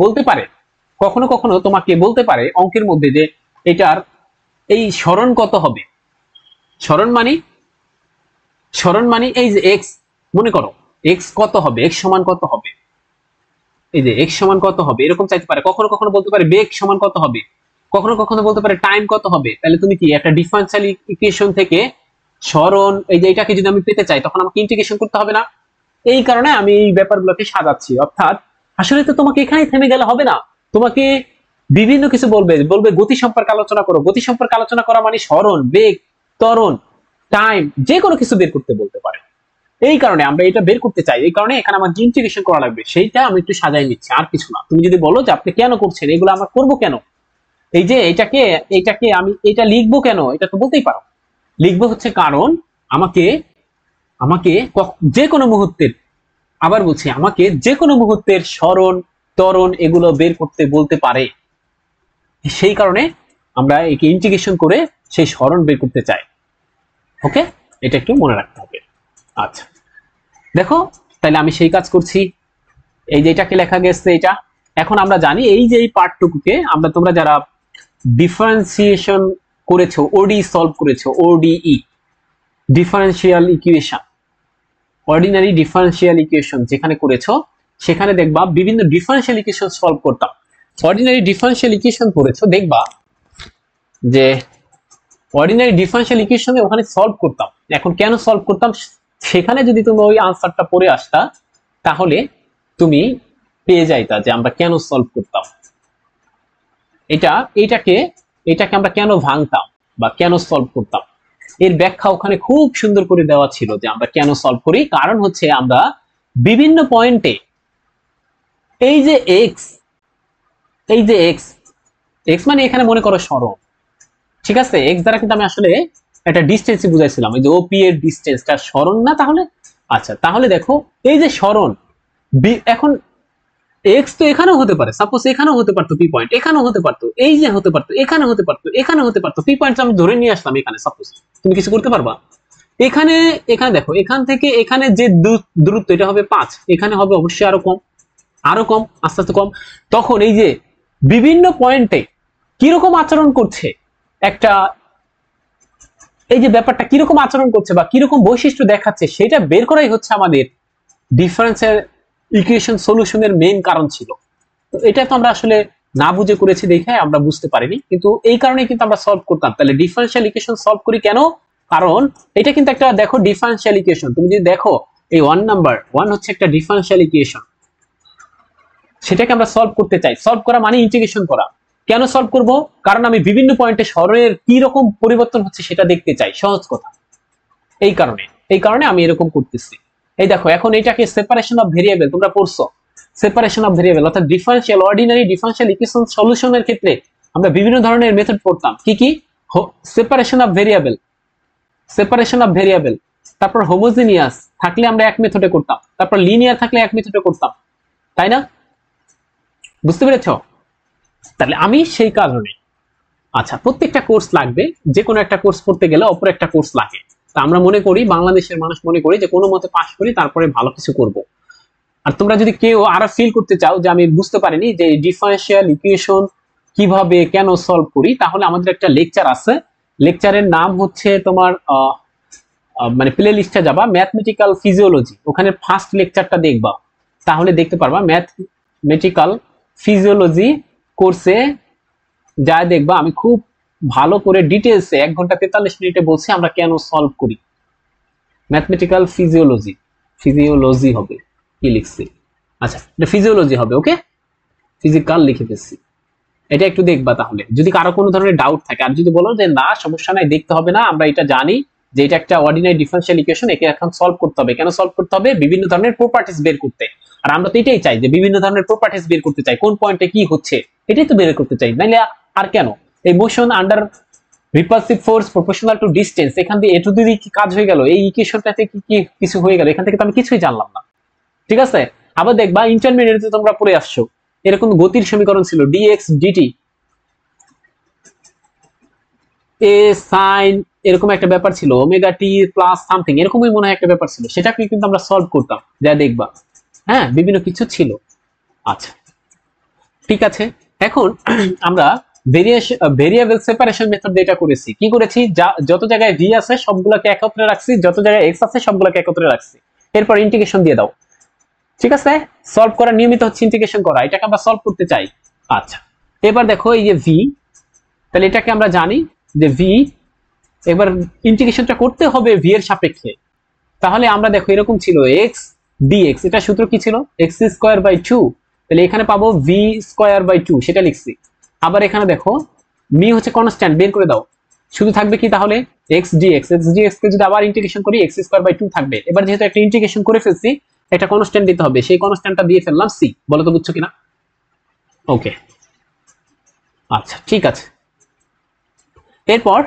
Speaker 1: বলতে পারে অঙ্কের মধ্যে যে এটার এই সরণ কত হবে। সরণ মানে এই যে এক্স, মনে করো এক্স কত হবে, এক্স সমান কত হবে, এই যে এক্স সমান কত হবে এরকম চাইতে পারে। কখনো কখনো বলতে পারে বেগ সমান কত হবে, কখনো কখনো বলতে পারে টাইম কত হবে। তাহলে তুমি কি একটা ডিফারেনশিয়াল ইকুয়েশন থেকে সরণ এই যে এটাকে যদি আমি পেতে চাই তখন আমাকে ইন্টিগ্রেশন করতে হবে না। এই কারণে আমি এই ব্যাপারগুলোকে সাজাচ্ছি। অর্থাৎ আসলে তো তোমাকে এখানেই থেমে গেলে হবে না, তোমাকে বিভিন্ন কিছু বলবে গতি সম্পর্কে আলোচনা করো। গতি সম্পর্কে আলোচনা করা মানে সরণ, বেগ, ত্বরণ, টাইম, যে কোনো কিছু বের করতে বলতে পারে। এই কারণে আমরা এটা বের করতে চাই, এই কারণে এখানে আমার ইন্টিগ্রেশন করা লাগবে, সেইটা আমি একটু সাজাই নিচ্ছি, আর কিছু না। তুমি যদি বলো যে আপনি কেন করছেন এগুলো, আমরা করব কেন, এই যে এটাকে আমি এটা লিখবো কেন, এটা তো বলতেই পারো। লিখবো হচ্ছে কারণ আমাকে যে কোনো মুহূর্তের, আবার বলছি আমাকে যে কোনো মুহূর্তের সরণ ত্বরণ এগুলো বের করতে বলতে পারে। সেই কারণে আমরা একে ইন্টিগ্রেশন করে সেই সরণ বের করতে চাই। ওকে, এটা একটু মনে রাখতে হবে। আচ্ছা দেখো, তাহলে আমি সেই কাজ করছি। এই যে এটাকে লেখা গেছে এটা। এখন আমরা জানি এই যে এই পার্টটুকুকে আমরা, তোমরা যারা ডিফারেন্সিয়েশন করেছো, ওডি সলভ করেছো, ODE differential equation, ordinary differential equation যেখানে করেছো সেখানে দেখবা বিভিন্ন ডিফারেন্সিয়াল ইকুয়েশন সলভ করতাম। অর্ডিনারি ডিফারেন্সিয়াল ইকুয়েশন করেছো, দেখবা যে অর্ডিনারি ডিফারেন্সিয়াল ইকুয়েশনে ওখানে সলভ করতাম। এখন কেন সলভ করতাম, সেখানে যদি তুমি ওই আনসারটা পড়ে আসতা তাহলে তুমি পেয়ে যাইতা যে আমরা কেন সলভ করতাম, এটাকে আমরা কেন ভাঙতাম বা কেন সলভ করতাম। এর ব্যাখ্যা ওখানে খুব সুন্দর করে দেওয়া ছিল যে আমরা কেন সলভ করি। কারণ হচ্ছে আমরা বিভিন্ন পয়েন্টে এই যে এক্স মানে এখানে মনে করো সরণ, ঠিক আছে। এক্স দ্বারা কিন্তু আমি আসলে একটা ডিস্টেন্সই বুঝাইছিলাম, এই যে ওপি এর ডিস্টেন্সটা সরণ না তাহলে। আচ্ছা তাহলে দেখো এই যে সরণ, এখন এক্স তো এখানেও হতে পারে, সাপোজ এখানেও হতে পারতো পি পয়েন্ট, এখানেও হতে পারতো, এই যে হতে পারতো, এখানে হতে পারতো, এখানে হতে পারতো। পি পয়েন্ট আমি ধরে নিয়ে আসলাম এখানে, সাপোজ তুমি কিছু করতে পারবা। এখানে দেখো এখান থেকে এখানে যে দূরত্ব এটা হবে 5, এখানে হবে অবশ্যই আরো কম, আস্তে আস্তে কম। তখন এই যে বিভিন্ন পয়েন্টে কিরকম আচরণ করছে একটা, এই যে ব্যাপারটা কিরকম আচরণ করছে বা কিরকম বৈশিষ্ট্য দেখাচ্ছে সেটা বের করাই হচ্ছে আমাদের ডিফারেন্সিয়াল ইকুয়েশন সলিউশনের মেইন কারণ ছিল। তো এটা তো আমরা আসলে না বুঝে করেছি দেখে আমরা বুঝতে পারিনি, কিন্তু এই কারণে কিন্তু আমরা সলভ করতাম। তাহলে ডিফারেন্সিয়াল ইকুয়েশন সলভ করি কেন, কারণ এটা কিন্তু একটা দেখো ডিফারেন্সিয়াল ইকুয়েশন। তুমি যদি দেখো এই 1 হচ্ছে একটা ডিফারেন্সিয়াল ইকুয়েশন, সেটাকে আমরা সলভ করতে চাই। সলভ করা মানে ইন্টিগ্রেশন করা। কেন সলভ করব, কারণ আমি বিভিন্ন পয়েন্টে সরণের কি রকম পরিবর্তন হচ্ছে সেটা দেখতে চাই, সহজ কথা। এই কারণে আমি এরকম করতেছি। এই দেখো এখন এটাকে সেপারেশন অফ ভেরিয়েবল, তোমরা পড়ছো সেপারেশন অফ ভেরিয়েবল, অর্থাৎ ডিফারেন্সিয়াল অর্ডিনারি ডিফারেন্সিয়াল ইকুয়েশন সলিউশনের ক্ষেত্রে আমরা বিভিন্ন ধরনের মেথড পড়তাম। কি সেপারেশন অফ ভেরিয়েবল, তারপর হোমোজেনিয়াস থাকলে আমরা এক মেথডে করতাম, তারপর লিনিয়ার থাকলে এক মেথডে করতাম, তাই না? বুঝতে পেরেছো? তাহলে আমি সেই কারণে, আচ্ছা প্রত্যেকটা কোর্স লাগবে, যে কোনো একটা কোর্স পড়তে গেলে অপর একটা কোর্স লাগে। তা আমরা মনে করি, বাংলাদেশের মানুষ মনে করি যে কোনো মতে পাস করি তারপরে ভালো কিছু করব। আর তোমরা যদি কেউ আরো ফিল করতে চাও যে আমি বুঝতে পারিনি যে ডিফারেন্সিয়াল ইকুয়েশন কিভাবে কেন সলভ করি, তাহলে আমাদের একটা লেকচার আছে। লেকচারের নাম হচ্ছে তোমার মানে প্লে লিস্টে যাবা ম্যাথমেটিক্যাল ফিজিওলজি, ওখানে ফার্স্ট লেকচারটা দেখবা, তাহলে দেখতে পারবা ম্যাথমেটিক্যাল ফিজিওলজি কোর্সে যা দেখবা আমি খুব ভালো করে ডিটেলসে 1 ঘন্টা 43 মিনিটে বলছি আমরা কেন সলভ করি। ম্যাথমেটিক্যাল ফিজিওলজি, ফিজিওলজি হবে, কি লিখছি, আচ্ছা এটা ফিজিওলজি হবে, ওকে ফিজিক্যাল লিখে ফেলছি। এটা একটু দেখবা তাহলে যদি কারো কোনো ধরনের ডাউট থাকে। আর যদি বলো যে না সমস্যা নাই দেখতে হবে না, আমরা এটা জানি যে এটা একটা অর্ডিনারি ডিফারেনশিয়াল ইকুয়েশন, একে এখন সলভ করতে হবে। কেন সলভ করতে হবে? বিভিন্ন ধরনের প্রপার্টিজ বের করতে। আর আমরা তো এটাই চাই যে বিভিন্ন ধরনের প্রপার্টিজ বের করতে চাই, কোন পয়েন্টে কি হচ্ছে এটাই তো বের করতে চাই, নাইলে আর কেন। এই motion under repulsive force proportional to distance, এখান দিয়ে এটু যদি কি কাজ হয়ে গেল, এই ইকুয়েশনটাতে কি কি কিছু হয়ে গেল, এখান থেকে তো আমি কিছুই জানলাম না। ঠিক আছে, আবার দেখবা ইন্টারমিডিয়েটে তোমরা পড়ে আসছো এরকম গতির সমীকরণ ছিল ডিএক্স ডিটি এ সাইন, এরকম একটা ব্যাপার ছিল ওমেগা টি প্লাস সামথিং, এরকমই মনে হয় একটা ব্যাপার ছিল, সেটাকে কিন্তু আমরা সলভ করতাম, যা দেখবা হ্যাঁ বিভিন্ন কিছু ছিল। আচ্ছা ঠিক আছে, এখন আমরা ভেরিয়েবল সেপারেশন মেথড দিয়ে এটা করেছি। কি করেছি? যত জায়গায় ভি আছে সবগুলোকে একত্রে রাখছি, যত জায়গায় এক্স আছে সবগুলোকে একত্রে রাখছি, এরপর ইন্টিগ্রেশন দিয়ে দাও। ঠিক আছে, সলভ করা নিয়মিত হচ্ছে ইন্টিগ্রেশন করা, এটাকে আমরা সলভ করতে চাই। আচ্ছা এবার দেখো এই যে ভি, তাহলে এটাকে আমরা জানি যে ভি, এবার ইন্টিগ্রেশনটা করতে হবে ভি এর সাপেক্ষে। তাহলে আমরা দেখো এরকম ছিল এক্স ডিএক্স, এটা সূত্র কি ছিল? এক্স স্কোয়ার বাই টু, তাহলে এখানে পাবো ভি স্কোয়ার বাই টু, সেটা লিখছি। আবার এখানে দেখো মি হচ্ছে কনস্ট্যান্ট, বের করে দাও, শুধু থাকবে কি তাহলে এক্স ডিএক্স, এক্স ডিএক্স কে যদি আবার ইন্টিগ্রেশন করি এক্স স্কোয়ার বাই টু থাকবে। এবার যেহেতু একটা ইন্টিগ্রেশন করে ফেলছি একটা কনস্ট্যান্ট দিতে হবে, সেই কনস্ট্যান্টটা দিয়ে ফেললাম সি, বলো তো বুঝছো কিনা? ওকে আচ্ছা ঠিক আছে, এরপর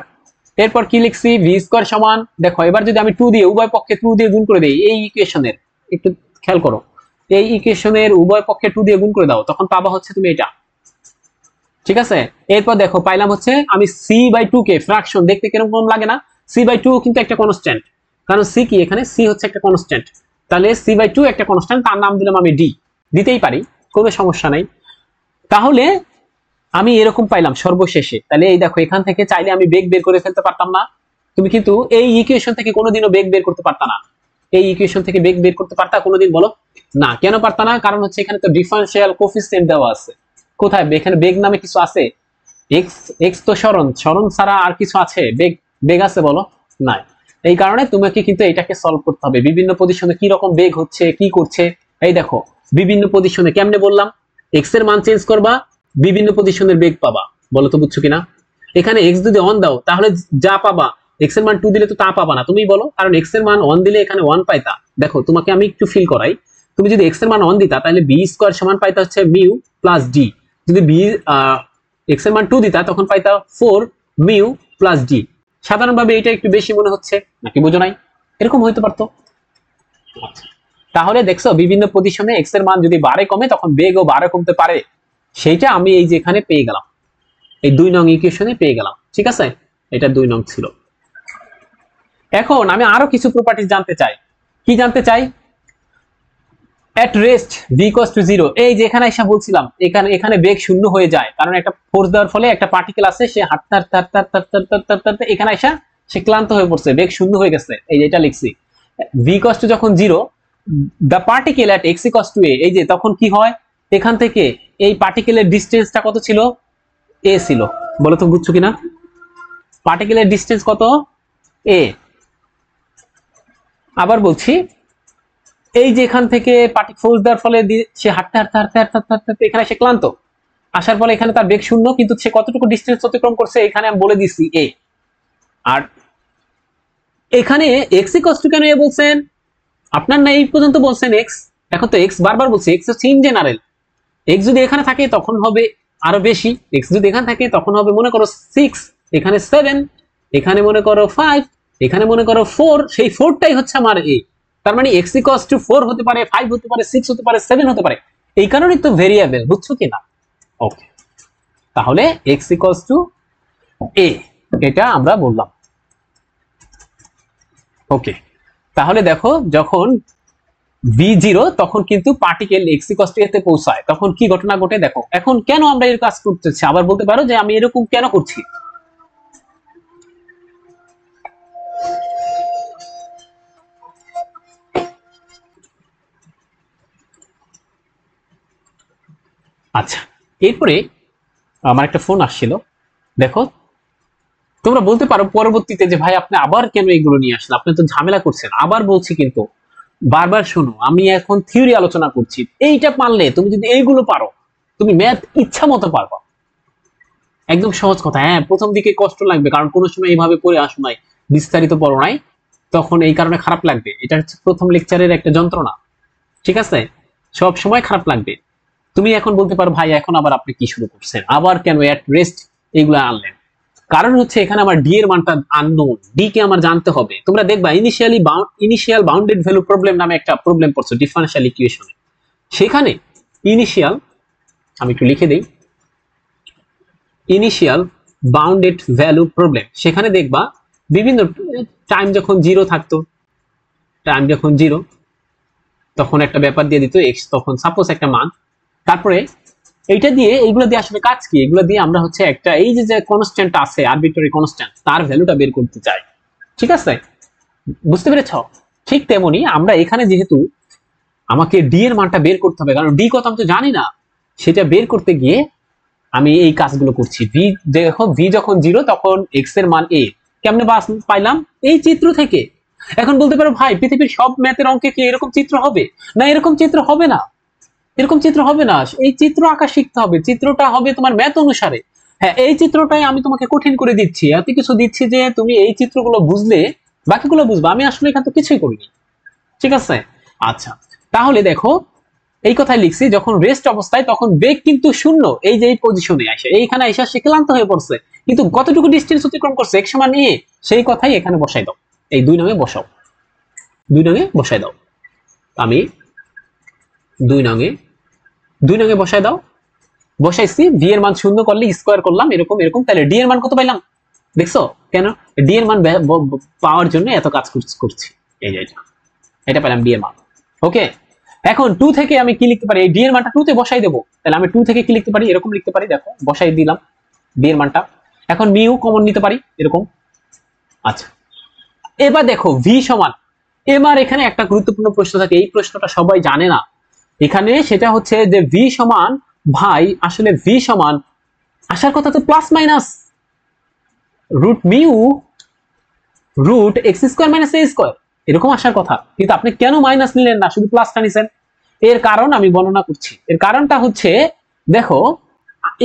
Speaker 1: এরপর কি লিখছি? ভি স্কোয়ার সমান, দেখো এবার যদি আমি টু দিয়ে উভয় পক্ষে টু দিয়ে গুণ করে দেই এই ইকুয়েশনের, একটু খেয়াল করো, এই ইকুয়েশনের উভয় পক্ষে টু দিয়ে গুণ করে দাও, তখন পাবা হচ্ছে তুমি এটা। ঠিক আছে, এরপর দেখো পাইলাম হচ্ছে আমি C by two K fraction, দেখতে কিরকম লাগে না? সি বাই টু কিন্তু একটা কনস্ট্যান্ট, কারণ সি কি, এখানে সি হচ্ছে একটা কনস্ট্যান্ট, তাহলে সি বাই টু একটা কনস্ট্যান্ট, তার নাম দিলাম আমি ডি, দিতেই পারি কোনো সমস্যা নাই। তাহলে আমি এরকম পাইলাম সর্বশেষে। তাহলে এই দেখো এখান থেকে চাইলে আমি বেগ বের করে ফেলতে পারতাম না? তুমি কিন্তু এই ইকুয়েশন থেকে কোনোদিনও বেগ বের করতে পারতা না। এই ইকুয়েশন থেকে বেগ বের করতে পারতা কোনোদিন? বলো না, কেন পারতা না? কারণ হচ্ছে এখানে তো ডিফারেনশিয়াল কোফিসিয়েন্ট দেওয়া আছে। কোথায় এখানে বেগ নামে কিছু আছে? এক্স, এক্স তো সরণ, সরণ ছাড়া আর কিছু আছে? বেগ, বেগ আছে বলো? নাই। এই কারণে তোমাকে কিন্তু এটাকে সলভ করতে হবে, বিভিন্ন পজিশনে কি রকম বেগ হচ্ছে কি করছে। এই দেখো বিভিন্ন পজিশনে কেমনে বললাম, এক্স এর মান চেঞ্জ করবা, বিভিন্ন পজিশনের বেগ পাবা, বলো তো বুঝছো কিনা? এখানে এক্স যদি অন দাও তাহলে যা পাবা, এক্স এর মান টু দিলে তো তা পাবা না, তুমি বলো, কারণ এক্স এর মান ওয়ান দিলে এখানে ওয়ান পাইতা। দেখো তোমাকে আমি একটু ফিল করাই, তুমি যদি এক্স এর মান ওয়ান দিতা তাহলে বি স্কোয়ার সমান পাইতা হচ্ছে মিউ প্লাস ডি, যদি বি এক্স এর মান টু দিতা তখন পাইতা ফোর মিউ প্লাস ডি। সাধারণভাবে এটা একটু বেশি মনে হচ্ছে নাকি, বুঝো নাই? এরকম হইতে পারতো। তাহলে দেখছো বিভিন্ন পজিশনে এক্স এর মান যদি বাড়ে কমে তখন বেগও বাড়ে কমতে পারে, সেইটা আমি এই যে এখানে পেয়ে গেলাম, এই 2 নং ইকুয়েশনে পেয়ে গেলাম। ঠিক আছে, এটা 2 নং ছিল। এখন আমি আরো কিছু প্রপার্টিজ জানতে চাই। কি জানতে চাই? এট রেস্ট ভি ইকুয়ালস টু 0, এই যে এখানে এসে বলছিলাম এখানে এখানে বেগ শূন্য হয়ে যায়, কারণ একটা ফোর্স দেওয়ার ফলে একটা পার্টিকেল আছে সে হাঁটতে হাঁটতে হাঁটতে হাঁটতে হাঁটতে হাঁটতে এখানে এসে সে ক্লান্ত হয়ে পড়ছে, বেগ শূন্য হয়ে গেছে, এই যে এটা লিখছি। ভি ইকুয়ালস টু যখন 0, the particle at x equals to a, এই যে তখন কি হয়, এখান থেকে এই পার্টিকেলের ডিসটেন্সটা কত ছিল? এ ছিল, বলো তো বুঝছো কিনা? পার্টিকেলের ডিসটেন্স কত? এ। আবার বলছি, এই যে এখান থেকে ফোর্স দেওয়ার ফলে সে হাঁটতে হাঁটতে হাঁটতে হাঁটতে হাঁটতে হাঁটতে এখানে সে ক্লান্ত, আসার ফলে এখানে তার বেগ শূন্য, কিন্তু সে কতটুকু ডিস্টেন্স অতিক্রম করছে এখানে আমি বলে দিছি এ। আর এখানে এক্স ইকুয়ালস টু কেন এ বলছেন? আপনার না এই পর্যন্ত বলছেন এক্স, এখন তো এক্স বারবার বলছি, এক্স হচ্ছে ইন জেনারেল, এক্স যদি এখানে থাকে তখন হবে আরো বেশি, এক্স যদি এখানে থাকে তখন হবে মনে করো 6, এখানে 7, এখানে মনে করো 5, এখানে মনে করো 4, সেই 4টাই হচ্ছে আমার এ। তার মানে এক্স ইকুয়ালস টু 4 হতে পারে, 5 হতে পারে, 6 হতে পারে, 7 হতে পারে, এই কারণেই তো ভেরিয়েবল, বুঝছো কিনা? ওকে, তাহলে এক্স ইকুয়ালস টু এ, এটা আমরা বললাম। ওকে, তাহলে দেখো যখন v0 তখন কিন্তু পার্টিকেল এক্স ইকুয়ালস টু এ তে পৌঁছায়, তখন কি ঘটনা ঘটে দেখো। এখন কেন আমরা এর কাজ করতেছি, আবার বলতে পারো যে আমি এরকম কেন করছি। এরপরে আমার একটা ফোন আসছিল, দেখো তোমরা বলতে পারো পরবর্তীতে যে ভাই আপনি আবার কেন এগুলো নিয়ে আসলেন, আপনি তো ঝামেলা করছেন। আবার বলছি কিন্তু বারবার শোনো, আমি এখন থিওরি আলোচনা করছি। এইটা পারলে তুমি যদি এইগুলো পারো, তুমি ম্যাথ ইচ্ছা মতো পারবা। একদম সহজ কথা। হ্যাঁ, প্রথম দিকে কষ্ট লাগবে, কারণ কোনো সময় এইভাবে পড়ে আসো নাই, বিস্তারিত পড়ো নাই, তখন এই কারণে খারাপ লাগবে। এটা হচ্ছে প্রথম লেকচারের একটা যন্ত্রণা, ঠিক আছে? সব সময় খারাপ লাগবে। তুমি এখন বলতে পারো ভাই এখন আবার আপনি কি শুরু করছেন, আবার কেন এট রেস্ট এইগুলো আনলেন? কারণ হচ্ছে এখানে আমার ডি এর মানটা আননোন, ডি কে আমার জানতে হবে। তোমরা দেখবা ইনিশিয়াল বাউন্ডেড ভ্যালু প্রবলেম নামে একটা প্রবলেম পড়ছো ডিফারেনশিয়াল ইকুয়েশনে। সেখানে ইনিশিয়াল, আমি একটু লিখে দেই, ইনিশিয়াল বাউন্ডেড ভ্যালু প্রবলেম, সেখানে দেখবা বিভিন্ন টাইম যখন জিরো থাকতো, টাইম যখন জিরো তখন একটা ব্যাপার দিয়ে দিত এক্স, তখন সাপোজ একটা মান, তারপরে এইটা দিয়ে এইগুলো দিয়ে আসলে কাজ কি, এগুলো দিয়ে আমরা হচ্ছে একটা এই যে কনস্ট্যান্ট আছে আরবিট্রারি কনস্ট্যান্ট, তার ভ্যালুটা বের করতে চাই, ঠিক আছে? বুঝতে পেরেছ? ঠিক তেমনি আমরা এখানে যেহেতু আমাকে ডি এর মানটা বের করতে হবে, কারণ ডি কত আমি তো জানি না, সেটা বের করতে গিয়ে আমি এই কাজগুলো করছি। ভি দেখো, ভি যখন জিরো তখন এক্স এর মান এ, কেমনে পাইলাম? এই চিত্র থেকে। এখন বলতে পারো ভাই পৃথিবীর সব ম্যাথের অঙ্কে কি এরকম চিত্র হবে? না, এরকম চিত্র হবে না, এরকম চিত্র হবে না। এই চিত্র আঁকা শিখতে হবে, চিত্রটা হবে তোমার ম্যাথ অনুসারে। হ্যাঁ, এই চিত্রটাই আমি তোমাকে কঠিন করে দিচ্ছি, এত কিছু দিচ্ছি যে তুমি এই চিত্রগুলো বুঝলে বাকিগুলো বুঝবা। আমি আসলে এখানে তো কিছুই করিনি, ঠিক আছে? আচ্ছা, তাহলে দেখো এই কথাই লিখছি, যখন রেস্ট অবস্থায় তখন বেগ কিন্তু শূন্য, এই যে এই পজিশনে আসে, এইখানে এসে সে ক্লান্ত হয়ে পড়ছে, কিন্তু কতটুকু ডিস্টেন্স অতিক্রম করছে এক সমান নিয়ে, সেই কথাই এখানে বসাই দাও। এই 2 নঙে বসাও, 2 নঙে বসাই দাও। আমি 2 নঙে, 2 নঙে বসাই দাও। বসাইছি, ভি এর মান শূন্য করলে স্কোয়ার করলাম, এরকম এরকম, তাহলে ডি এর মান কত পাইলাম? দেখছো কেন ডি এর মান পাওয়ার জন্য এত কাজ করছি। এই যে এটা পেলাম ডি এর মান। ওকে, এখন 2 থেকে আমি কি লিখতে পারি? এই ডি এর মানটা 2 তে বসাই দেবো। তাহলে আমি 2 থেকে কি লিখতে পারি? এরকম লিখতে পারি, দেখো বসাই দিলাম ডি এর মানটা। এখন মিউ কমন নিতে পারি, এরকম। আচ্ছা, এবার দেখো ভি সমান, এবার এখানে একটা গুরুত্বপূর্ণ প্রশ্ন থাকে, এই প্রশ্নটা সবাই জানে না এখানে, সেটা হচ্ছে যে ভি সমান, ভাই আসলে ভি সমান আসার কথা তো plus minus root mu root x square minus a square, এরকম আসার কথা, কিন্তু আপনি কেন মাইনাস নিলেন না, শুধু প্লাসটা নিছেন? এর কারণ আমি বর্ণনা করছি। এর কারণটা হচ্ছে, দেখো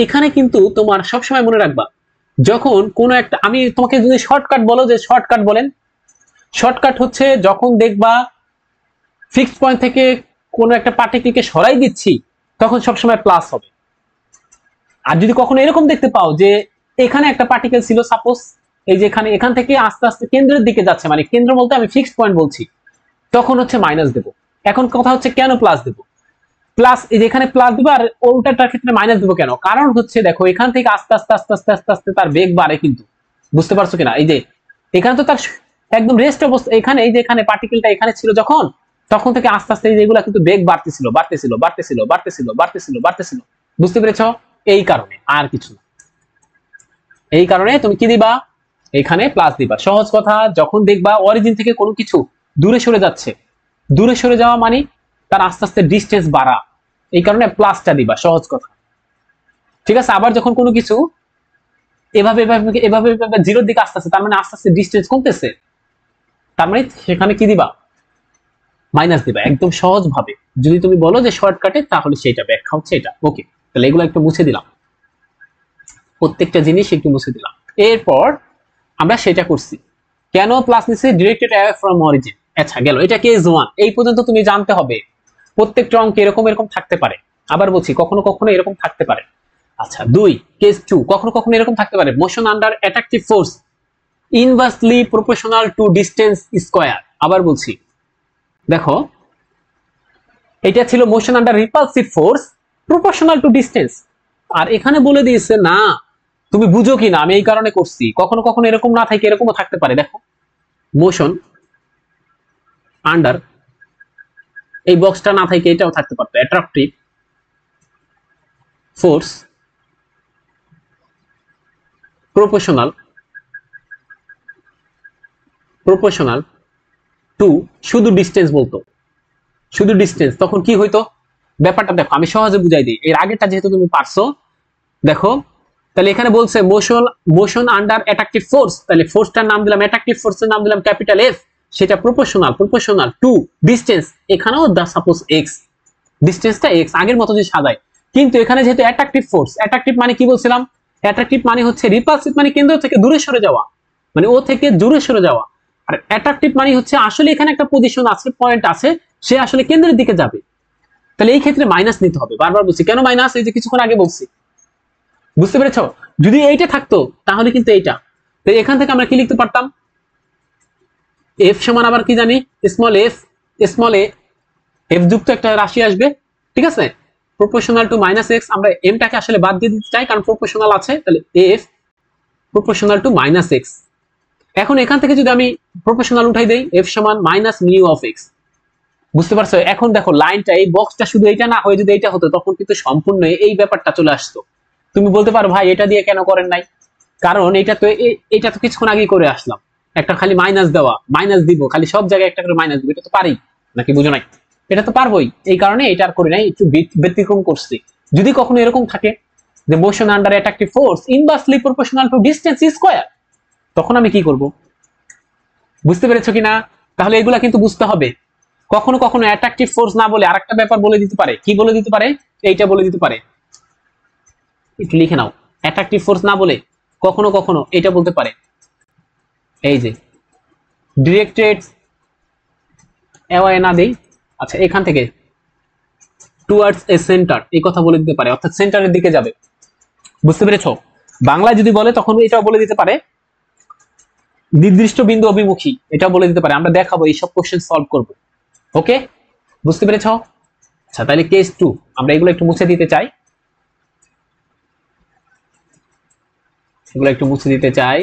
Speaker 1: এখানে কিন্তু তোমার সবসময় মনে রাখবা, যখন কোনো একটা, আমি তোমাকে যদি শর্টকাট বলো যে শর্টকাট বলেন, শর্টকাট হচ্ছে যখন দেখবা ফিক্সড পয়েন্ট থেকে কোনো একটা পার্টিকেলকে সরাই দিচ্ছি, তখন সবসময় প্লাস হবে। আর যদি কখনো এরকম দেখতে পাও যে এখানে একটা পার্টিকেল ছিল, সাপোজ এই যে এখানে, এখান থেকে আস্তে আস্তে কেন্দ্রের দিকে যাচ্ছে, মানে কেন্দ্র বলতে আমি ফিক্সড পয়েন্ট বলছি, তখন হচ্ছে মাইনাস দেবো। এখন কথা হচ্ছে কেন প্লাস দেবো? প্লাস এই যে এখানে প্লাস দেবো, আর উল্টাটার ক্ষেত্রে মাইনাস দেবো কেন? কারণ হচ্ছে দেখো এখান থেকে আস্তে আস্তে আস্তে আস্তে আস্তে আস্তে তার বেগ বাড়ে, কিন্তু বুঝতে পারছো কিনা? এই যে এখানে তো তার একদম রেস্ট অবস্থা, এখানে এই যে এখানে পার্টিকেলটা এখানে ছিল যখন, তখন থেকে আস্তে আস্তে যেগুলো কিন্তু বেগ বাড়তেছিল বাড়তেছিল বাড়তেছিল বাড়তেছিল বাড়তেছিল বাড়তেছিল, বুঝতে পেরেছো? এই কারণে, আর কিছু না। এই কারণে তুমি কি দিবা? এখানে প্লাস দিবা। সহজ কথা, যখন দেখবা অরিজিন থেকে কোনো কিছু দূরে সরে যাচ্ছে, দূরে সরে যাওয়া মানে তার আস্তে আস্তে ডিস্টেন্স বাড়া, এই কারণে প্লাসটা দিবা, সহজ কথা, ঠিক আছে? আবার যখন কোনো কিছু এভাবে এভাবে এভাবে জিরোর দিকে আস্তে আস্তে, তার মানে আস্তে আস্তে ডিস্টেন্স কমতেছে, তার মানে সেখানে কি দিবা? মাইনাস দিবা, একদম সহজ ভাবে। যদি তুমি বলো যে শর্টকাটে, তাহলে সেটা ব্যাখ্যা হচ্ছে এটা। ওকে, তাহলে এগুলো একটু মুছে দিলাম, প্রত্যেকটা জিনিস একটু মুছে দিলাম। এরপর আমরা সেটা করছি, কেন প্লাস নিচ্ছি? Directed away from origin. আচ্ছা গেল, এটা কেস 1, এই পর্যন্ত তুমি জানতে হবে। প্রত্যেকটা অঙ্কে এরকম এরকম থাকতে পারে, আবার বলছি কখনো কখনো এরকম থাকতে পারে। আচ্ছা 2, কেস 2, কখনো কখনো এরকম থাকতে পারে, motion under attractive force inversely proportional to distance square. আবার বলছি, দেখো এটা ছিল motion under repulsive force proportional to distance, আর এখানে বলে দিয়েছে না, তুমি বুঝো কি না, আমি এই কারণে করছি। কখনো কখনো এরকম না থাকে, এরকমও থাকতে পারে। দেখো মোশন আন্ডার, এই বক্সটা না থাকে, এটাও থাকতে পারতো, অ্যাট্রাকটিভ ফোর্স প্রপোর্শনাল টু, শুধু ডিস্টেন্স বলতো, শুধু ডিস্টেন্স। তখন কি হইতো ব্যাপারটা? দেখো আমি সহজে বুঝাই দিই, এর আগেরটা যেহেতু তুমি পারছো, দেখো তাহলে এখানে বলছে মোশন আন্ডার অ্যাট্রাকটিভ ফোর্স, তাহলে ফোর্সটার নাম দিলাম অ্যাট্রাকটিভ ফোর্সের নাম দিলাম ক্যাপিটাল এফ, সেটা প্রপোর্শনাল টু ডিসটেন্স, এখানেও দা সাপোজ এক্স, ডিসটেন্সটা এক্স আগের মতো যে সাজায়। কিন্তু এখানে যেহেতু অ্যাট্রাকটিভ ফোর্স, অ্যাট্রাকটিভ মানে কি বলছিলাম, অ্যাট্রাকটিভ মানে হচ্ছে রিপালসিভ মানে কেন্দ্র থেকে দূরে সরে যাওয়া, মানে ও থেকে দূরে সরে যাওয়া। আর অ্যাট্রাকটিভ মানে হচ্ছে আসলে এখানে একটা পজিশন আছে, পয়েন্ট আছে, সে আসলে কেন্দ্রের দিকে যাবে। তাহলে এই ক্ষেত্রে মাইনাস নিতে হবে, বারবার বলছি কেন মাইনাস, এই যে কিছুক্ষণ আগে বলছি, বুঝতে পেরেছ? যদি এইটা থাকতো তাহলে কিন্তু এইটা, তো এখান থেকে আমরা কি লিখতে পারতাম, এফ সমান আবার কি জানি, স্মল এ এফ যুক্ত একটা রাশি আসবে, ঠিক আছে, প্রপোর্শনাল টু মাইনাস এক্স। আমরা এমটাকে আসলে বাদ দিয়ে দিতে চাই কারণ প্রপোর্শনাল আছে, তাহলে F proportional two minus x. এখন এখান থেকে যদি আমি প্রপোর্শনাল উঠাই দেই, এফ সমান মাইনাস মিউ অফ এক্স, বুঝতে পারছো? এখন দেখো লাইনটা, এই বক্সটা শুধু এইটা না হয়ে যদি এইটা হতো তখন কিন্তু সম্পূর্ণ এই ব্যাপারটা চলে আসতো। তুমি বলতে পারো ভাই এটা দিয়ে কেন করেন নাই, কারণ এটা তো কিছুক্ষণ আগেই করে আসলাম, একটা খালি মাইনাস দেওয়া, মাইনাস দিব খালি, সব জায়গায় একটা করে মাইনাস দিব, এটা তো পারি নাকি, বুঝো নাই? এটা তো পারবোই, এই কারণে এটা আর করি নাই, একটু ব্যতিক্রম করছি। যদি কখনো এরকম থাকে যে motion under attractive force inversely proportional to distance square, তখন আমি কি করব? বুঝতে পেরেছো কিনা? তাহলে এগুলা কিন্তু বুঝতে হবে। কখনো কখনো অ্যাট্রাকটিভ ফোর্স না বলে আরেকটা ব্যাপার বলে দিতে পারে, কি বলে দিতে পারে, এইটা বলে দিতে পারে, একটু লিখে নাও, অ্যাট্রাকটিভ ফোর্স না বলে কখনো কখনো এটা বলতে পারে, এই যে ডিরেক্টেড অ্যাওয়ে না দেই, আচ্ছা এখান থেকে টুয়ার্ডস এ সেন্টার, এই কথা বলে দিতে পারে, অর্থাৎ সেন্টারের দিকে যাবে। বুঝতে পেরেছো? বাংলায় যদি বলে তখন এটাও বলে দিতে পারে নির্দিষ্ট বিন্দু অভিমুখী, এটাও বলে দিতে পারে। আমরা দেখাবো এইসব কোশ্চেন সলভ করব। ওকে, বুঝতে পেরেছো? আচ্ছা তাহলে কেস 2 আমরা এগুলো একটু মুছে দিতে চাই, এগুলো একটু মুছে দিতে চাই।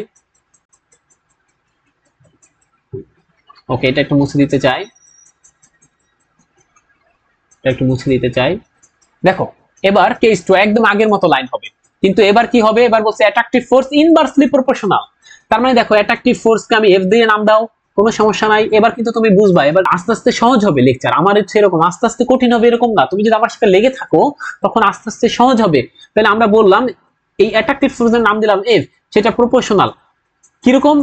Speaker 1: ওকে, এটা একটু মুছে দিতে চাই, এটা একটু মুছে দিতে চাই। দেখো এবার কেস 2 একদম আগের মতো লাইন হবে, কিন্তু এবার কি হবে, এবার বলছে অ্যাট্রাকটিভ ফোর্স ইনভার্সলি প্রপোর্শনাল। তার মানে দেখো অ্যাট্রাকটিভ ফোর্সকে আমি এফ দিয়ে নাম দাও, কোনো সমস্যা নাই। এবার কিন্তু তুমি বুঝবা, এবার আস্তে আস্তে সহজ হবে লেকচার। আমার হচ্ছে এরকম আস্তে আস্তে কঠিন হবে এরকম না, তুমি যদি আমার সাথে লেগে থাকো তখন আস্তে আস্তে সহজ হবে। তাহলে আমরা বললাম এই অ্যাট্রাকটিভ ফোর্সের নাম দিলাম এফ, সেটা প্রপোর্শনাল। কিরকম,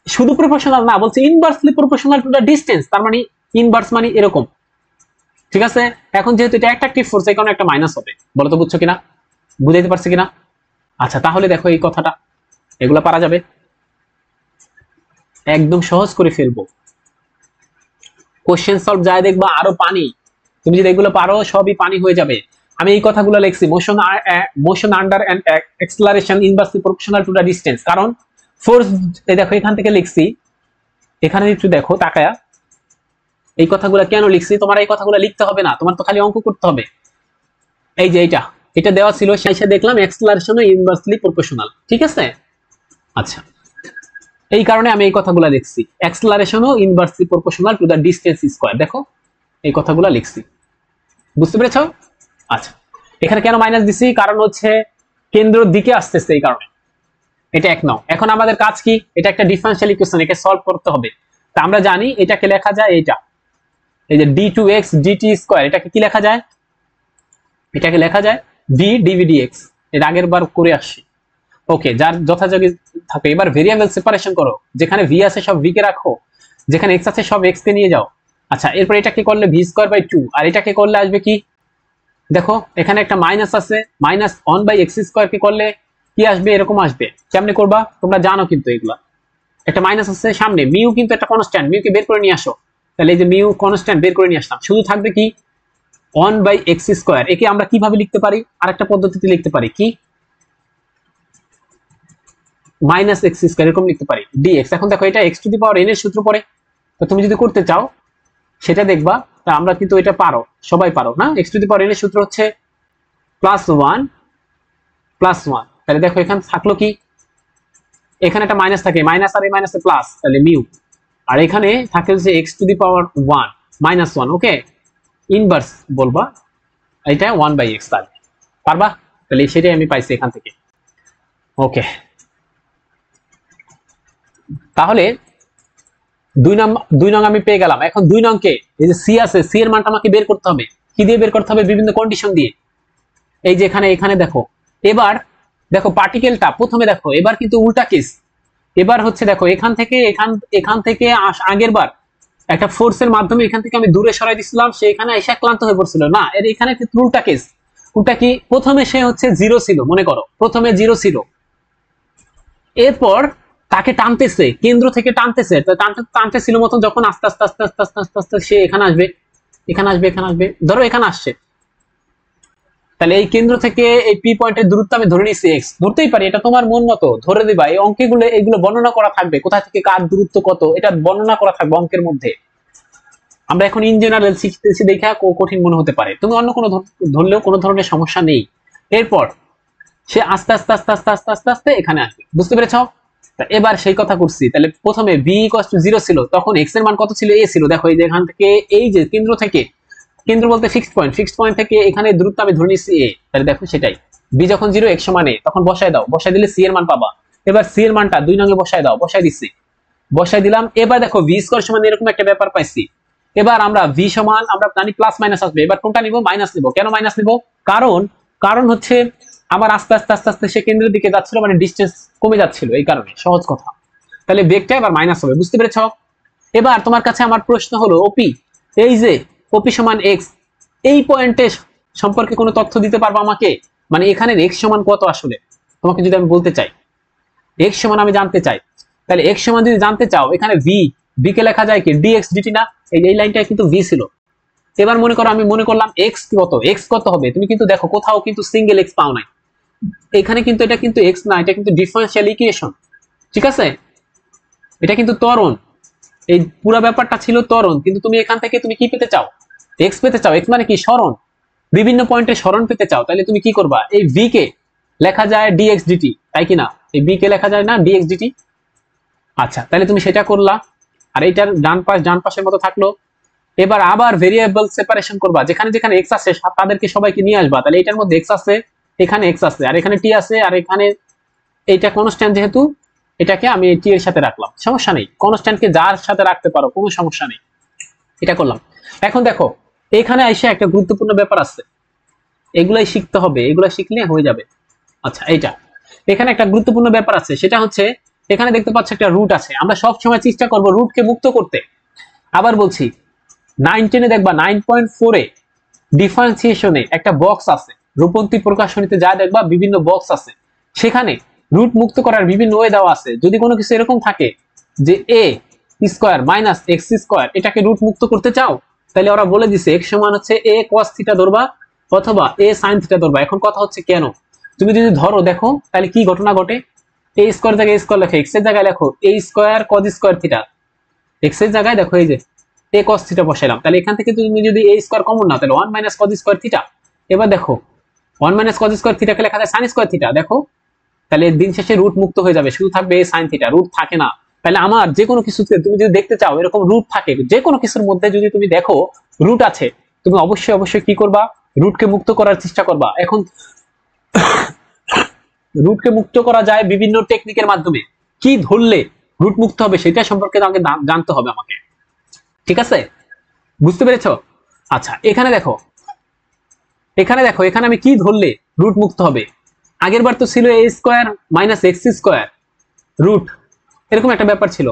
Speaker 1: শুধু প্রপোর্শনাল না, বলছে inversely proportional to the distance, তার মানে ইনভার্স মানে এরকম, ঠিক আছে? এখন যেহেতু এটা অ্যাট্রাকটিভ ফোর্স, এই কারণে একটা মাইনাস হবে। বলো তো বুঝছো কিনা, বুঝাইতে পারছি কিনা? আচ্ছা তাহলে দেখো এই কথাটা, এগুলা পারা যাবে, একদম সহজ করে ফেলবো। কোশ্চেন সলভ যায় দেখবা আরো পানি, তুমি যদি এগুলো পারো সবই পানি হয়ে যাবে। আমি এই কথাগুলো লিখছি, motion under an acceleration inversely proportional to the distance, কারণ ফোর্স, এই দেখো এখান থেকে লিখছি, এখানে একটু দেখো তাকায়া, এই কথাগুলো কেন লিখছি, তোমার এই কথাগুলো লিখতে হবে না, তোমার তো খালি অঙ্ক করতে হবে। এই যে এটা দেওয়া ছিল, শেষে দেখলাম অ্যাক্সেলারেশন ইনভার্সলি প্রপোর্শনাল, ঠিক আছে? আচ্ছা এই কারণে আমি এই কথাগুলো লিখছি, অ্যাক্সেলারেশনও inversely proportional to the distance square. দেখো এই কথাগুলো লিখছি, বুঝতে পেরেছো? আচ্ছা এখানে কেন মাইনাস দিছি, কারণ হচ্ছে কেন্দ্রের দিকে আসতেছে, এই কারণে। এটা এক নাও। এখন আমাদের কাজ কি, এটা একটা ডিফারেনশিয়াল ইকুয়েশন, একে সলভ করতে হবে। তা আমরা জানি এটাকে লেখা যায় এইটা, এই যে d2x dt স্কয়ার, এটাকে কি লেখা যায়, এটাকে লেখা যায় v dvdx, এর আগের বার করে আসছি। ওকে, যার যথাযোগ্য থাকে। এবার ভেরিয়েবল সেপারেশন করো, যেখানে v আছে সব v কে রাখো, যেখানে x আছে সব x কে নিয়ে যাও। আচ্ছা এরপর এটাকে করলে v স্কয়ার বাই 2, আর এটাকে করলে আসবে কি, দেখো এখানে একটা মাইনাস আছে, মাইনাস 1 বাই x স্কয়ার কে করলে কি আসবে, এরকম আসবে। কেমনে করবা তোমরা জানো কিন্তু এগুলা, একটা মাইনাস আছে সামনে, মিউ কিন্তু একটা কনস্ট্যান্ট, মিউ কে বের করে নিয়ে আসো। তাহলে এই যে মিউ কনস্ট্যান্ট বের করে নিয়ে আসলাম, শুধু থাকবে কি 1 বাই x স্কয়ার। একে আমরা কিভাবে লিখতে পারি, আরেকটা পদ্ধতিতে লিখতে পারি, কি মাইনাস এক্স স্কয়ার, এরকম লিখতে পারি dx। এখন দেখো এটা x to the power n এর সূত্র পড়ে, তো তুমি যদি করতে চাও সেটা দেখবা। তা আমরা কিন্তু এটা পারো, সবাই পারো না, x to the power n এর সূত্র হচ্ছে +1 +1। তাহলে দেখো এখানে থাকলো কি, এখানে একটা মাইনাস থাকে, মাইনাস আর এই মাইনাসে প্লাস, তাহলে মিউ, আর এখানে থাকে হচ্ছে x to the power 1 -1। Okay, inverse বলবা, এটা 1 বাই x, তাহলে পারবা? তাহলে সেটাই আমি পাইছি এখান থেকে। ওকে, তাহলে 2 নং আমি পেয়ে গেলাম। এখন 2 নংকে, এই যে সি আছে, সি এর মানটা আমাকে বের করতে হবে, কি দিয়ে বের করতে হবে, বিভিন্ন কন্ডিশন দিয়ে। এই যে এখানে দেখো, এবার দেখো পার্টিকেলটা প্রথমে দেখো, এবার কিন্তু উল্টা কেস। এবার হচ্ছে দেখো এখান থেকে এখান থেকে আগের বার একটা ফোর্সের মাধ্যমে এখান থেকে আমি দূরে সরাই দিছিলাম, সে এখানে এসে ক্লান্ত হয়ে পড়ছিল না, এর এখানে কিন্তু উল্টা কেস। উল্টা কি, প্রথমে সে হচ্ছে জিরো ছিল, মনে করো প্রথমে জিরো ছিল, এরপর তাকে টানতেছে, কেন্দ্র থেকে টানতেছে, টানতেছিল মতন যখন আস্তে আস্তে আস্তে আস্তে আস্তে আস্তে আস্তে সে এখানে আসবে, এখানে আসবে, এখানে আসবে, ধরো এখানে আসছে, তাহলে এই কেন্দ্র থেকে এই পি পয়েন্টের দূরত্ব আমি ধরে নিচ্ছি এক্স, ধরতেই পারি, এটা তোমার মন মতো ধরে দিবা। এই অঙ্কগুলো এগুলো বর্ণনা করা থাকবে, কোথা থেকে কার দূরত্ব কত, এটা বর্ণনা করা থাকবে অঙ্কের মধ্যে। আমরা এখন ইন জেনারেল শিখতেছি দেখা কঠিন মনে হতে পারে, তুমি অন্য কোনো ধরলেও কোনো ধরনের সমস্যা নেই। এরপর সে আস্তে আস্তে আস্তে আস্তে আস্তে আস্তে আস্তে এখানে আসবে, বুঝতে পেরেছ? এবার সেই কথা করছি, তাহলে প্রথমে বি ইকুয়াল টু 0 ছিল, তখন এক্স এর মান কত ছিল, এ ছিল। দেখো এই যে এখান থেকে এই যে কেন্দ্র থেকে, কেন্দ্র বলতে ফিক্সড পয়েন্ট থেকে এখানে দূরত্ব আমি ধরে নিচ্ছি এ, তাহলে দেখো সেটাই বি যখন 0 এক্স সমান এ, তখন বসায় দাও, বসায় দিলে সি এর মান পাবা। এবার সি এর মানটা 2 নঙ্গে বসায় দাও, বসায় দিচ্ছি, বসায় দিলাম। এবার দেখো ভি স্কয়ার সমান এরকম একটা ব্যাপার পাইছি। এবার আমরা ভি সমান আমরা জানি প্লাস মাইনাস আসবে, এবার কোনটা নিব, মাইনাস নিব। কেন মাইনাস নিব, কারণ হচ্ছে আমার আস্তে আস্তে আস্তে আস্তে সে কেন্দ্রের দিকে যাচ্ছিল, মানে ডিস্টেন্স কমে যাচ্ছিল, এই কারণে, সহজ কথা। তাহলে বেগটা এবার মাইনাস হবে, বুঝতে পেরেছ? এবার তোমার কাছে আমার প্রশ্ন হলো, ওপি, এই যে ওপি সমান এক্স, এই পয়েন্টে সম্পর্কে কোনো তথ্য দিতে পারবো আমাকে? মানে এখানে এক্স সমান কত আসলে তোমাকে যদি আমি বলতে চাই, এক্স সমান আমি জানতে চাই, তাহলে এক্স সমান যদি জানতে চাও, এখানে ভি কে লেখা যায় কি ডিএক্স ডিটি না, এই লাইনটা কিন্তু ভি ছিল। এবার মনে করো আমি মনে করলাম এক্স কত হবে, তুমি কিন্তু দেখো কোথাও কিন্তু সিঙ্গেল এক্স পাও নাই, এখানে কিন্তু এটা কিন্তু এক্স না, এটা কিন্তু ডিফারেন্সিয়াল ইকুয়েশন, ঠিক আছে? এটা কিন্তু ত্বরণ, এই পুরো ব্যাপারটা ছিল ত্বরণ, কিন্তু তুমি এখান থেকে তুমি কি পেতে চাও, এক্স পেতে চাও। এক্স মানে কি, সরণ, বিভিন্ন পয়েন্টে সরণ পেতে চাও, তাহলে তুমি কি করবা, এই ভি কে লেখা যায় ডিএক্স ডিটি, তাই কি না? এই বি কে লেখা যায় না ডিএক্স ডিটি। আচ্ছা, তাহলে তুমি সেটা করলা, আর এইটার ডান পাশের মতো থাকলো। এবার আবার ভেরিয়েবল সেপারেশন করবা, যেখানে যেখানে এক্স আছে তাদেরকে সবাইকে নিয়ে আসবা, তাহলে এটার মধ্যে এক্স আছে, এখানে এক্স আছে, আর এখানে টি আছে, আর এখানে এইটা কনস্ট্যান্ট, যেহেতু এটাকে আমি টি এর সাথে রাখলাম, সমস্যা নেই, কনস্ট্যান্টকে যার সাথে রাখতে পারো, কোনো সমস্যা নেই। এটা করলাম। এখন দেখো এখানে এসে একটা গুরুত্বপূর্ণ ব্যাপার আছে, এগুলাই শিখতে হবে, এগুলা শিখলে হয়ে যাবে। আচ্ছা, এইটা এখানে একটা গুরুত্বপূর্ণ ব্যাপার আছে, সেটা হচ্ছে এখানে দেখতে পাচ্ছ একটা রুট আছে, আমরা সব সময় চেষ্টা করব রুটকে মুক্ত করতে। আবার বলছি 9-10 দেখবা 9.4 ডিফারেন্সিয়েশনে একটা বক্স আছে, রূপন্তী প্রকাশনীতে যা দেখবা বিভিন্ন বক্স আছে, সেখানে রুট মুক্ত করার বিভিন্ন ওয়ে দেওয়া আছে। যদি কোনো কিছু এরকম থাকে যে এ স্কয়ার মাইনাস এক্স স্কয়ার, এটাকে রুট মুক্ত করতে চাও, তাহলে ওরা বলে দিছে এক্স সমান হচ্ছে এ কস থিটা ধরবা অথবা এ সাইন থিটা ধরবা। এখন কথা হচ্ছে কেন, তুমি যদি ধরো দেখো তাহলে কি ঘটনা ঘটে, এ স্কয়ার জায়গায় এ স্কয়ার লেখো, এক্স এর জায়গায় লেখো a square cos square theta, x এর জায়গায় দেখো এই যে এ কস থিটা বসাইলাম, তাহলে এখান থেকে তুমি যদি এ স্কয়ার কমন না, তাহলে 1 মাইনাস কজ স্কয়ার থিটা। এবার দেখো 1 মাইনাস কজ স্কয়ার থিটাকে লেখা যায় সাইন স্কয়ার থিটা, দেখো তাহলে দিন শেষে রুট মুক্ত হয়ে যাবে, শুধু থাকবে এ সাইন থিটা, রুট থাকে না। তাহলে আমার যে কোনো কিছুতে তুমি যদি দেখতে চাও এরকম রুট থাকে, যে কোনো কিছুর মধ্যে যদি তুমি দেখো রুট আছে, তুমি অবশ্যই অবশ্যই কি করবা, রুটকে মুক্ত করার চেষ্টা করবা। এখন রুটকে মুক্ত করা যায় বিভিন্ন টেকনিকের মাধ্যমে, কি ধরলে রুট মুক্ত হবে সেটা সম্পর্কে আমাকে জানতে হবে আমাকে, ঠিক আছে? বুঝতে পেরেছো? আচ্ছা, এখানে দেখো এখানে আমি কি ধরলে রুট মুক্ত হবে, আগের বার তো ছিল a square minus x square root, এরকম একটা ব্যাপার ছিল।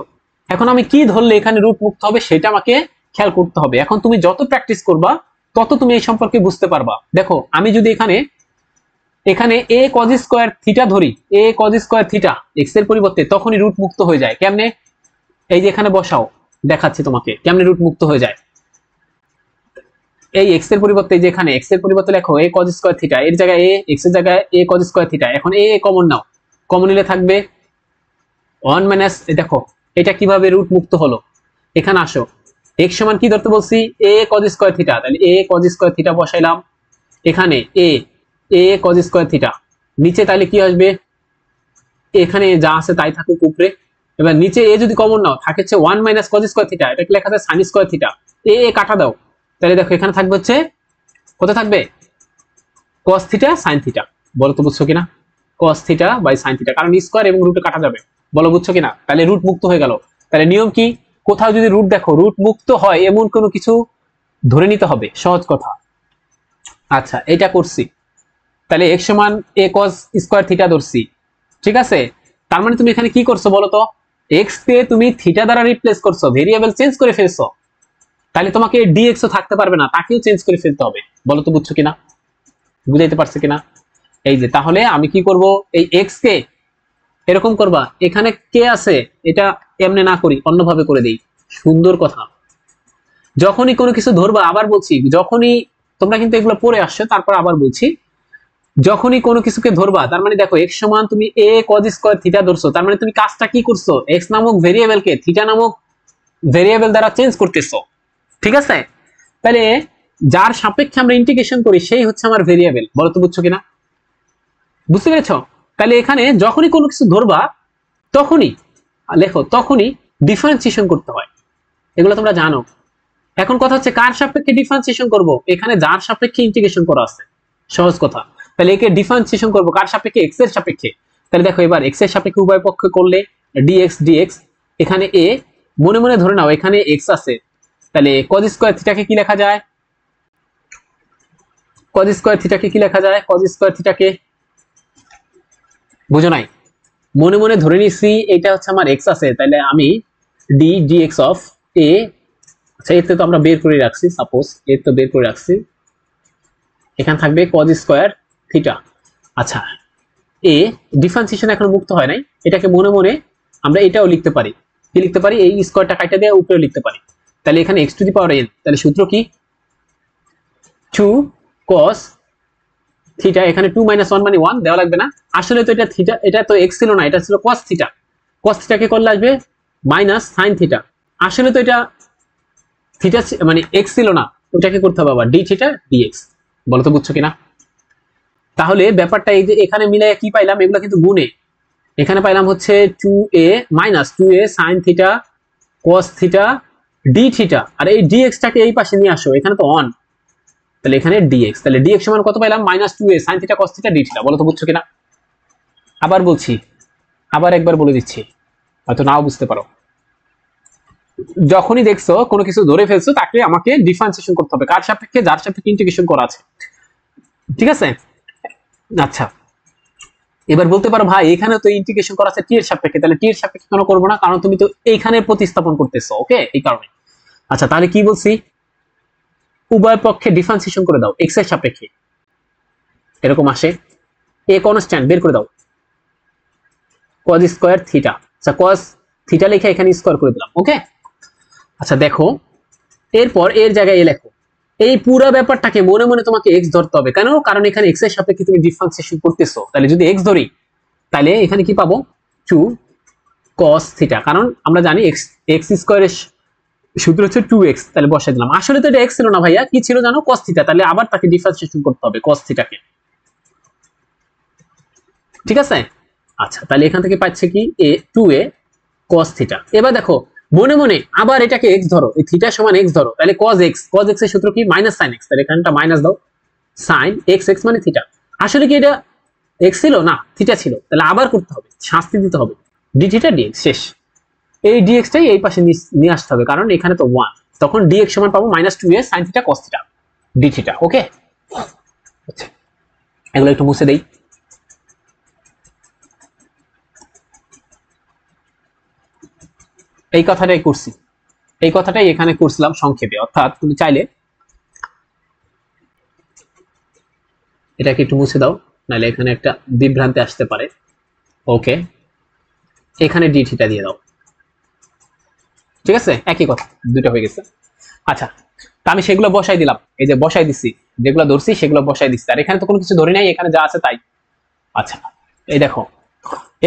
Speaker 1: এখন আমি কি ধরলে এখানে রুট মুক্ত হবে সেটা আমাকে খেয়াল করতে হবে। এখন তুমি যত প্র্যাকটিস করবা তত তুমি এই সম্পর্কে বুঝতে পারবা। দেখো আমি যদি এখানে এ কজ স্কয়ার থিটা ধরি, এ কজ স্কয়ার থিটা এক্স এর পরিবর্তে, তখনই রুট মুক্ত হয়ে যায়। কেমনে, এই যে এখানে বসাও, দেখাচ্ছি তোমাকে কেমনে রুট মুক্ত হয়ে যায়। এই এক্স এর পরিবর্তে, যে এখানে এক্স এর পরিবর্তে লেখো এ কজ স্কয়ার থিটা, এর জায়গায় এ, এক্স এর জায়গায় এ কজ স্কয়ার থিটা। এখন এ কমন নাও, কমন নিলে থাকবে 1 মাইনাস, দেখো এটা কিভাবে রুট মুক্ত হলো। এখানে আসো, এক্স সমান কি ধরতে বলছি, এ কজ স্কয়ার থিটা, তাহলে এ কজ স্কয়ার থিটা বসাইলাম, এখানে এ কজ স্কয়ার থিটা, নিচে তাহলে কি আসবে, এখানে যা আছে তাই থাকুক উপরে। এবার নিচে এ যদি কমন নাও থাকে হচ্ছে 1 মাইনাস কজ স্কয়ার থিটা, এটাকে লেখা যায় সাইন স্কয়ার থিটা, এ কাটা দাও, তাহলে দেখো এখানে থাকবে হচ্ছে কত থাকবে, কস থিটা সাইন থিটা। বলো তো বুঝছো কিনা, cos theta by sine theta, কারণ স্কয়ার এবং রুটে কাটা যাবে, বলো বুঝছো কিনা? তাহলে রুট মুক্ত হয়ে গেল। তাহলে নিয়ম কি, কোথাও যদি রুট দেখো রুট মুক্ত হয় এমন কোনো কিছু ধরে নিতে হবে, সহজ কথা। আচ্ছা, এটা করছি। তাহলে x সমান a cos স্কয়ার থিটা ধরছি, ঠিক আছে? তার মানে তুমি এখানে কি করছো বলো তো, x কে তুমি থিটা দ্বারা রিপ্লেস করছো, ভেরিয়েবল চেঞ্জ করে ফেলছো। তাহলে তোমাকে dx ও থাকতে পারবে না, তাকেও চেঞ্জ করে ফেলতে হবে। বলো তো বুঝছো কিনা, বুঝাইতে পারছে কিনা? এই যে তাহলে আমি কি করব, এই x কে এরকম করবা, এখানে কে আছে এটা এমনি না করি, অন্যভাবে করে দেই। সুন্দর কথা। যখনই কোনো কিছু ধরবা, আবার বলছি, যখনই তোমরা কিন্তু এগুলো পড়ে আসছো, তারপর আবার বলছি, যখনই কোনো কিছুকে ধরবা, তার মানে দেখো x সমান তুমি a cos স্কয়ার থিটা ধরছো, তার মানে তুমি কাজটা কি করছো, x নামক ভেরিয়েবলকে থিটা নামক ভেরিয়েবল দ্বারা চেঞ্জ করতেছো, ঠিক আছে? তাহলে যার সাপেক্ষে আমরা ইন্টিগ্রেশন করি সেই হচ্ছে আমার ভেরিয়েবল। বলো তো বুঝছো কিনা, বুঝতে পেরেছো? তাহলে এখানে যখনই কোনো কিছু ধরবা, তখনই লেখো, তখনই ডিফারেন্সিয়েশন করতে হয়, এগুলো তোমরা জানো। এখন কথা হচ্ছে কার সাপেক্ষে ডিফারেন্সিয়েশন করব, এখানে যার সাপেক্ষে ইন্টিগ্রেশন করা আছে, সহজ কথা। তাহলে একে ডিফারেন্সিয়েশন করব কার সাপেক্ষে, x এর সাপেক্ষে। তাহলে দেখো এবার x এর সাপেক্ষে উভয় পক্ষে করলে dx dx, এখানে a, মনে মনে ধরে নাও এখানে x আছে, তাহলে cos স্কয়ার থিটাকে কি লেখা যায়, cos স্কয়ার থিটাকে কি লেখা যায়, cos স্কয়ার থিটাকে বুঝো নাই, মনে মনে ধরে নিছি এটা হচ্ছে আমার x আছে, তাহলে আমি d dx অফ a, আচ্ছা এতে তো আমরা বের করে রাখছি, সাপোজ এর তো বের করে রাখছি, এখানে থাকবে cos স্কয়ার থিটা। আচ্ছা এ ডিফারেন্সিয়েশন এখন মুক্ত হয় নাই, এটাকে মনে মনে আমরা এটাও লিখতে পারি, কি লিখতে পারি, এই স্কয়ারটা কাটা দিয়ে উপরে লিখতে পারি। তাহলে এখানে x to the power n, তাহলে সূত্র কি 2 cos থিটা, এখানে 2 - 1 মানে 1 দেওয়া লাগবে না, আসলে তো এটা থিটা, এটা তো x ছিল না, এটা ছিল cos থিটা, cos থিটাকে করলে আসবে মাইনাস sin থিটা, আসলে তো এটা থিটা মানে x ছিল না, ওটাকে করতে হবে আবার d থিটা dx। বলো তো বুঝছো কিনা? তাহলে ব্যাপারটা এই যে এখানে মিলাই কি পাইলাম, এগুলো কিন্তু গুণে, এখানে পাইলাম হচ্ছে 2a minus 2a sin theta cos theta d theta, আর এই dx টাকে এই পাশে নিয়ে আসো, এখানে তো অন, তাহলে এখানে dx, তাহলে dx সমান কত পাইলাম, minus 2a sin theta cos theta d theta. বলো তো বুঝছো কিনা? আবার বলছি, আবার একবার বলে দিচ্ছি, হয়তো নাও বুঝতে পারো। যখনই দেখছো কোনো কিছু ধরে ফেলছো, তাকে আমাকে ডিফারেন্সিয়েশন করতে হবে কার সাপেক্ষে, যার সাপেক্ষে ইন্টিগ্রেশন করা আছে, ঠিক আছে? আচ্ছা এবার বলতে পারো ভাই এখানে তো ইন্টিগ্রেশন করা আছে টি এর সাপেক্ষে, তাহলে টি এর সাপেক্ষে কেন করবো না, কারণ তুমি তো এইখানে প্রতিস্থাপন করতেছো, ওকে, এই কারণে। আচ্ছা তাহলে কি বলছি, উভয় পক্ষে ডিফারেন্সিয়েশন করে দাও x এর সাপেক্ষে, এরকম আসে, a কনস্ট্যান্ট বের করে দাও, cos স্কয়ার থিটা, আচ্ছা cos থিটা লিখে এখানে স্কয়ার করে দিলাম, ওকে। আচ্ছা দেখো এরপর এর জায়গায় a লেখো, এই পুরো ব্যাপারটাকে মনে মনে তোমাকে x ধরতে হবে, কেন, কারণ এখানে x এর সাপেক্ষে তুমি ডিফারেন্সিয়েশন করতেছো, তাহলে যদি x ধরি তাহলে এখানে কি পাবো 2 cos থিটা, কারণ আমরা জানি x স্কয়ারের সূত্র হচ্ছে 2x, তাহলে বসাই দিলাম, আসলে তো এটা x ছিল না ভাইয়া, কি ছিল জানো, cos থিটা, তাহলে আবার তাকে ডিফারেন্সিয়েশন করতে হবে cos থিটাকে, ঠিক আছে? আচ্ছা তাহলে এখান থেকে পাচ্ছে কি a 2a cos থিটা। এবার দেখো মনে মনে আবার এটাকে x ধরো, এই থিটা সমান x ধরো, তাহলে cos x এর সূত্র কি মাইনাস sin x, তাহলে এখানটা মাইনাস দাও, sin x মানে থিটা, আসলে কি এটা x ছিল না, থিটা ছিল, তাহলে আবার করতে হবে, শাস্তি দিতে হবে, d থিটা dx, শেষ। এই dx টাই এই পাশে নিয়ে আসতে হবে, কারণ এখানে তো 1, তখন dx সমান পাবো minus 2a sin theta cos theta d theta, okay. আচ্ছা এগুলো একটু মুছে দেই। এই কথাটাই করছি, এই কথাটাই এখানে করছিলাম সংক্ষেপে, অর্থাৎ তুমি চাইলে এটাকে একটু মুছে দাও, নাহলে এখানে একটা বিভ্রান্তি আসতে পারে, ওকে, এখানে ডি থিটা দিয়ে দাও, ঠিক আছে, একই কথা, দুটো হয়ে গেছে। আচ্ছা তা আমি সেগুলো বসাই দিলাম, এই যে বসাই দিচ্ছি, যেগুলো ধরছি সেগুলো বসাই দিচ্ছি, আর এখানে তো কোনো কিছু ধরি নাই, এখানে যা আছে তাই। আচ্ছা এই দেখো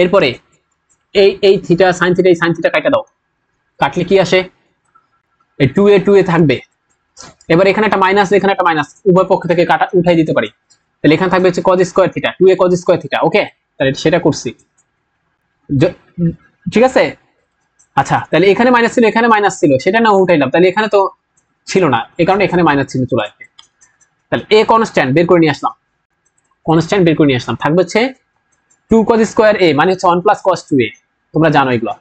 Speaker 1: এরপরে এই থিটা সাইন থিটা, এই সাইন থিটা কাটা দাও, কাটলে কি আসে, এই 2a থাকবে, এবার এখানে একটা মাইনাস, এখানে একটা মাইনাস, উভয় পক্ষ থেকে কাটা উঠাই দিতে পারি, তাহলে এখানে থাকবে হচ্ছে cos square theta, 2a cos square theta, okay, তাহলে সেটা করছি, ঠিক আছে। আচ্ছা তাহলে এখানে মাইনাস ছিল, এখানে মাইনাস ছিল, সেটা না উঠাইলাম, তাহলে এখানে তো ছিল না, এই কারণে এখানে মাইনাস চিহ্ন চলে আসবে, তাহলে a কনস্ট্যান্ট বের করে নিয়ে আসলাম, কনস্ট্যান্ট বের করে নিয়ে আসলাম, থাকবে হচ্ছে 2 cos স্কয়ার a মানে হচ্ছে 1 প্লাস cos 2a, তোমরা জানো এগুলো,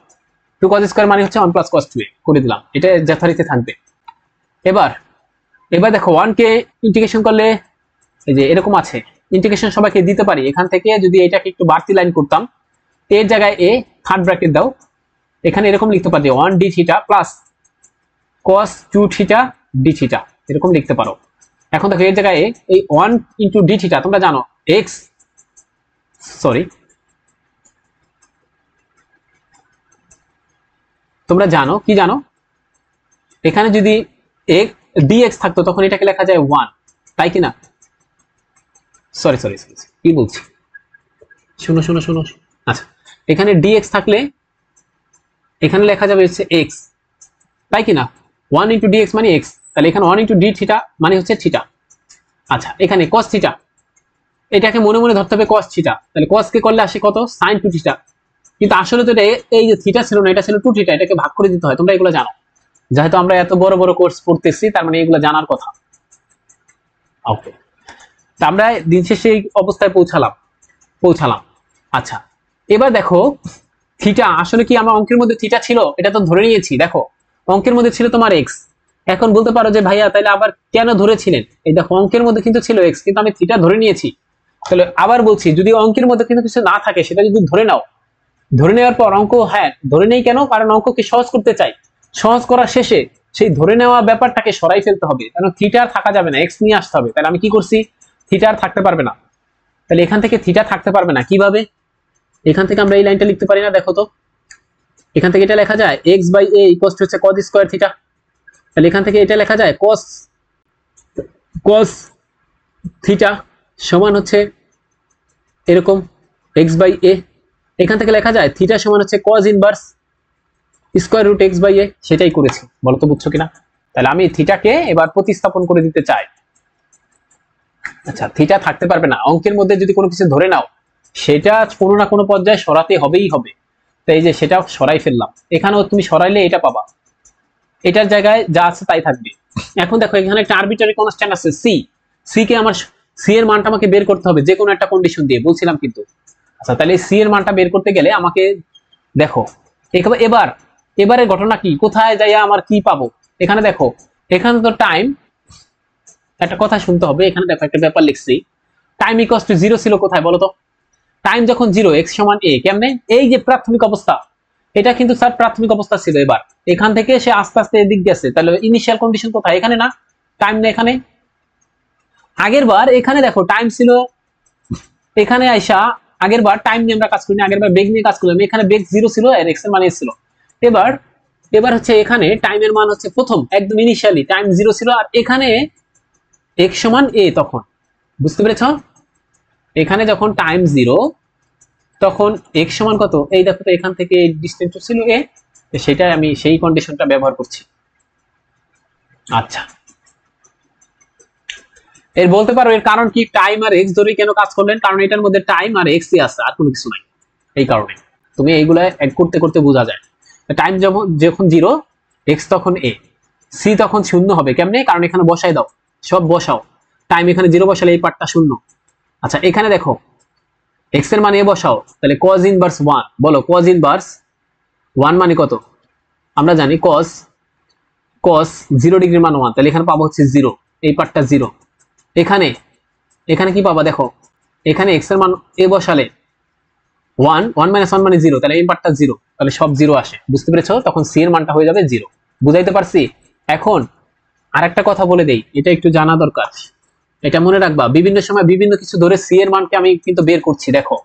Speaker 1: 2 cos স্কয়ার মানে হচ্ছে 1 প্লাস cos 2a করে দিলাম, এটা যথারীতি থাকবে। এবার দেখো 1 কে ইন্টিগ্রেশন করলে এই যে এরকম আছে, ইন্টিগ্রেশন সবাইকে দিতে পারি। এখান থেকে যদি এটাকে একটু বাড়তি লাইন করতাম, এর জায়গায় এ থার্ড ব্র্যাকেট দাও, এখানে এরকম লিখতে পারি 1 D theta plus cos 2 theta D theta, এরকম লিখতে পারো। এখন দেখো এর জায়গায় এই 1 ইনটু ডি থিটা, তোমরা জানো এক্স, সরি তোমরা জানো কি জানো, এখানে যদি dx থাকতো তখন এটাকে লেখা যায় 1, তাই কিনা? সরি সরি সরি কি বলছি, শুনো শুনো শুনো, আচ্ছা এখানে dx থাকলে এখানে লেখা যাবে হচ্ছে x, তাই কিনা? 1 ইন্টু dx মানে x, তাহলে এখানে 1 ইন্টু d থিটা মানে হচ্ছে থিটা। আচ্ছা এখানে cos থিটা, এটাকে মনে মনে ধরতে হবে cos থিটা, তাহলে cos কে করলে আসে কত, sin 2 থিটা। কিন্তু আসলে তো এটা এই যে থিটা ছিল না, এটা ছিল 2 থিটা, এটাকে ভাগ করে দিতে হয়, তোমরা এগুলো জানো। যেহেতু আমরা এত বড় বড় কোর্স পড়তেছি তার মানে এগুলো জানার কথা। ওকে, তা আমরা দিন শেষে এই অবস্থায় পৌঁছালাম। আচ্ছা এবার দেখো থিটা আসলে কি আমার অঙ্কের মধ্যে থিটা ছিল, এটা তো ধরে নিয়েছি। দেখো অঙ্কের মধ্যে ছিল তোমার এক্স, এখন বলতে পারো যে ভাইয়া তাহলে আবার কেন ধরেছিলেন? এই দেখো অঙ্কের মধ্যে কিন্তু ছিল এক্স, কিন্তু আমি থিটা ধরে নিয়েছি। তাহলে আবার বলছি, যদি অঙ্কের মধ্যে কিন্তু কিছু না থাকে সেটা যদি ধরে নাও, ধরে নেওয়ার পর অঙ্ক, হ্যাঁ ধরে নেই কেন, কারণ অঙ্ককে সহজ করতে চাই, সহজ করার শেষে সেই ধরে নেওয়া ব্যাপারটাকে সরাই ফেলতে হবে, কারণ থিটা আর থাকা যাবে না, এক্স নিয়ে আসতে হবে। তাহলে আমি কি করছি, থিটা আর থাকতে পারবে না, তাহলে এখান থেকে থিটা থাকতে পারবে না। কিভাবে? এখান থেকে আমরা এই লাইনটা লিখতে পারি না, দেখো তো এখান থেকে এটা লেখা যায় x by a equal to হচ্ছে cos স্কয়ার থিটা, তাহলে এখান থেকে এটা লেখা যায় cos থিটা সমান হচ্ছে এরকম x বাই a, এখান থেকে লেখা যায় থিটা সমান হচ্ছে cos inverse square root x by a, সেটাই করেছি, বলো তো বুঝছো কিনা? তাহলে আমি থিটাকে এবার প্রতিস্থাপন করে দিতে চাই। আচ্ছা থিটা থাকতে পারবে না, অঙ্কের মধ্যে যদি কোনো কিছু ধরে নাও সেটা কোনো না কোনো পর্যায়ে সরাতে হবেই হবে, তো এই যে সেটা সরাই ফেললাম, এখানেও তুমি সরাইলে এটা পাবা, এটার জায়গায় যা আছে তাই থাকবে। এখন দেখো এখানে একটা আরবিট্রারি কনস্ট্যান্ট আছে সি, সি কে আমার সি এর মানটা আমাকে বের করতে হবে যে কোনো একটা কন্ডিশন দিয়ে, বলছিলাম কিন্তু। আচ্ছা তাহলে সি এর মানটা বের করতে গেলে আমাকে দেখো এবারে ঘটনা কি, কোথায় যাইয়া আমার কি পাবো? এখানে দেখো এখানে তো টাইম, একটা কথা শুনতে হবে, এখানে দেখো একটা ব্যাপার লিখছি, টাইম ইকুয়ালস টু 0 ছিল কোথায় বলো তো? টাইম যখন 0, x সমান a, কেমনে? এই যে প্রাথমিক অবস্থা, এটা কিন্তু স্যার প্রাথমিক অবস্থা ছিল, এবার এখান থেকে সে আস্তে আস্তে এদিক গেছে, তাহলে ইনিশিয়াল কন্ডিশন কোথায়? এখানে না, টাইম না এখানে। আগের বার এখানে দেখো টাইম ছিল, এখানে আইসা আগের বার টাইম নিয়ে আমরা কাজ করিনি, আগের বার বেগ নিয়ে কাজ করলাম, এখানে বেগ 0 ছিল আর x এর মান a ছিল। এবার হচ্ছে এখানে টাইমের মান হচ্ছে প্রথম একদম ইনিশিয়ালি টাইম 0 ছিল, আর এখানে x সমান a, তখন বুঝতে পেরেছ? এখানে যখন টাইম 0 তখন x সমান কত, এই দেখো তো এখান থেকে ডিসটেন্স ছিল a, সেটাই আমি সেই কন্ডিশনটা ব্যবহার করছি। আচ্ছা এর বলতে পারো এর কারণ কি, টাইম আর এক্স ধরে কেন কাজ করলেন? কারণ এটার মধ্যে টাইম আর এক্স আছে, আর কোনো কিছু নাই, এই কারণে। তুমি এইগুলা অ্যাড করতে করতে বোঝা যায়, টাইম যখন 0, এক্স তখন a, সি তখন 0 হবে কেমনে? কারণ এখানে বসাই দাও, সব বসাও, টাইম এখানে 0 বসালে এই পার্টটা 0। আচ্ছা এখানে দেখো এক্স এর মান a বসাও, তাহলে cos ইনভার্স 1, বলো cos ইনভার্স 1 মানে কত? আমরা জানি cos 0 ডিগ্রির মান 1, তাহলে এখানে পাবো হচ্ছে 0, এই পার্টটা 0। এখানে কি পাবা দেখো, এখানে x এর মান a বসালে 1 মাইনাস 1 মানে 0, তাহলে এই পার্টটা 0, তাহলে সব 0 আসে, বুঝতে পেরেছো? তখন c এর মানটা হয়ে যাবে 0, বুঝাইতে পারছি? এখন আরেকটা কথা বলে দেই, এটা একটু জানা দরকার, এটা মনে রাখবা, বিভিন্ন সময় বিভিন্ন কিছু ধরে c এর মানকে আমি কিন্তু বের করছি। দেখো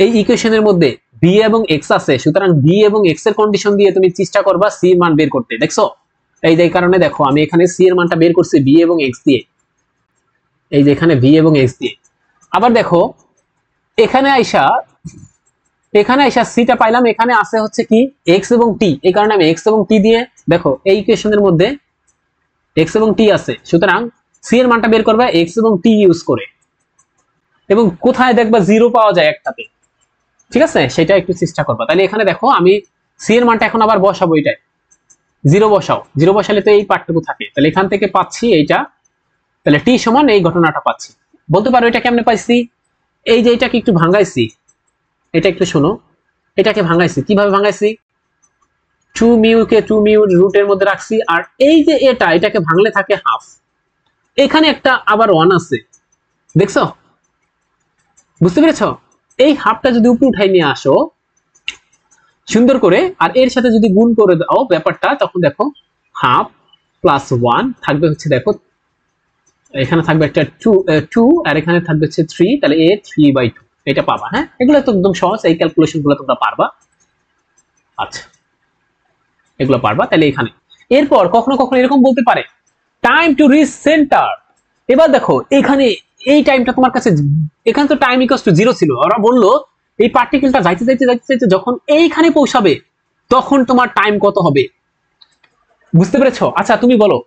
Speaker 1: এই ইকুয়েশনের মধ্যে b এবং x আছে, সুতরাং b এবং x এর কন্ডিশন দিয়ে তুমি চেষ্টা করবা c এর মান বের করতে, দেখছো? এই যে কারণে দেখো আমি এখানে c এর মানটা বের করছি b এবং x দিয়ে, এই যে এখানে v এবং x দিয়ে। আবার দেখো এখানে আইসা সিটা পাইলাম, এখানে আছে হচ্ছে কি x এবং t, এই কারণে আমি x এবং t দিয়ে, দেখো এই ইকুয়েশনের মধ্যে x এবং t আছে, সুতরাং c এর মানটা বের করবে x এবং t ইউজ করে, এবং কোথায় দেখবা 0 পাওয়া যায় একটাতে, ঠিক আছে? সেটা একটু চেষ্টা করবা। তাহলে এখানে দেখো আমি c এর মানটা এখন আবার বসাবো, এটাই 0 বসাও, 0 বসালে তো এই পার্টটুকু থাকে, তাহলে এখান থেকে পাচ্ছি এইটা, তাহলে t সমান এই ঘটনাটা পাচ্ছি। বলতে পারো এটা কেমনে পাইছি, এই যে এটাকে একটু ভাঙাইছি, এটা একটু শোনো, এটাকে ভাঙাইছি, কিভাবে ভাঙাইছি? 2 মিউ কে 2 মিউ রুটের মধ্যে রাখছি, আর এই যে এটাকে ভাঙলে থাকে হাফ, এখানে একটা আবার 1 আছে, দেখছো? বুঝতে পেরেছো? এই হাফটা যদি উপরে উঠাই নিয়ে আসো সুন্দর করে, আর এর সাথে যদি গুণ করে দাও ব্যাপারটা, তখন দেখো হাফ প্লাস 1 থাকবে হচ্ছে, দেখো এখানে থাকবে একটা 2 আর এখানে থাকবে হচ্ছে 3, তাহলে a 3/2 এটা পাবা। হ্যাঁ, এগুলো তো একদম সহজ, এই ক্যালকুলেশন গুলো তোমরা পারবা। আচ্ছা, এগুলো পারবা। তাহলে এখানে এরপর কখনো কখনো এরকম বলতে পারে টাইম টু রিচ সেন্টার। এবার দেখো এখানে এই টাইমটা তোমার কাছে, এখানে তো টাইম ইকুয়ালস টু 0 ছিল, ওরা বললো এই পার্টিকেলটা যাইতে যাইতে যাইতে যাইতে যখন এইখানে পৌঁছাবে তখন তোমার টাইম কত হবে। বুঝতে পেরেছো? আচ্ছা তুমি বলো,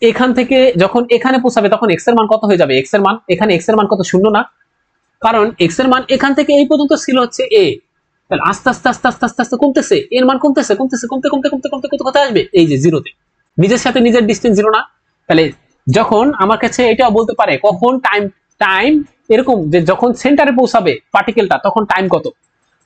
Speaker 1: এখান থেকে যখন এখানে পৌঁছাবে তখন এক্স এর মান কত হয়ে যাবে? এক্স এর মান এখানে, এক্স এর মান কত? 0 না? কারণ এক্স এর মান এখান থেকে এই পর্যন্ত ছিল হচ্ছে a, তাহলে আস্তে আস্তে আস্তে আস্তে আস্তে আস্তে কমতেছে, এর মান কমতেছে কমতেছে কমতে কমতে কমতে কমতে কত কোথায় আসবে? এই যে 0 তে। নিজের সাথে নিজের ডিসটেন্স 0 না? তাহলে যখন আমার কাছে এটাও বলতে পারে কখন টাইম, টাইম এরকম যে যখন সেন্টারে পৌঁছাবে পার্টিকেলটা তখন টাইম কত।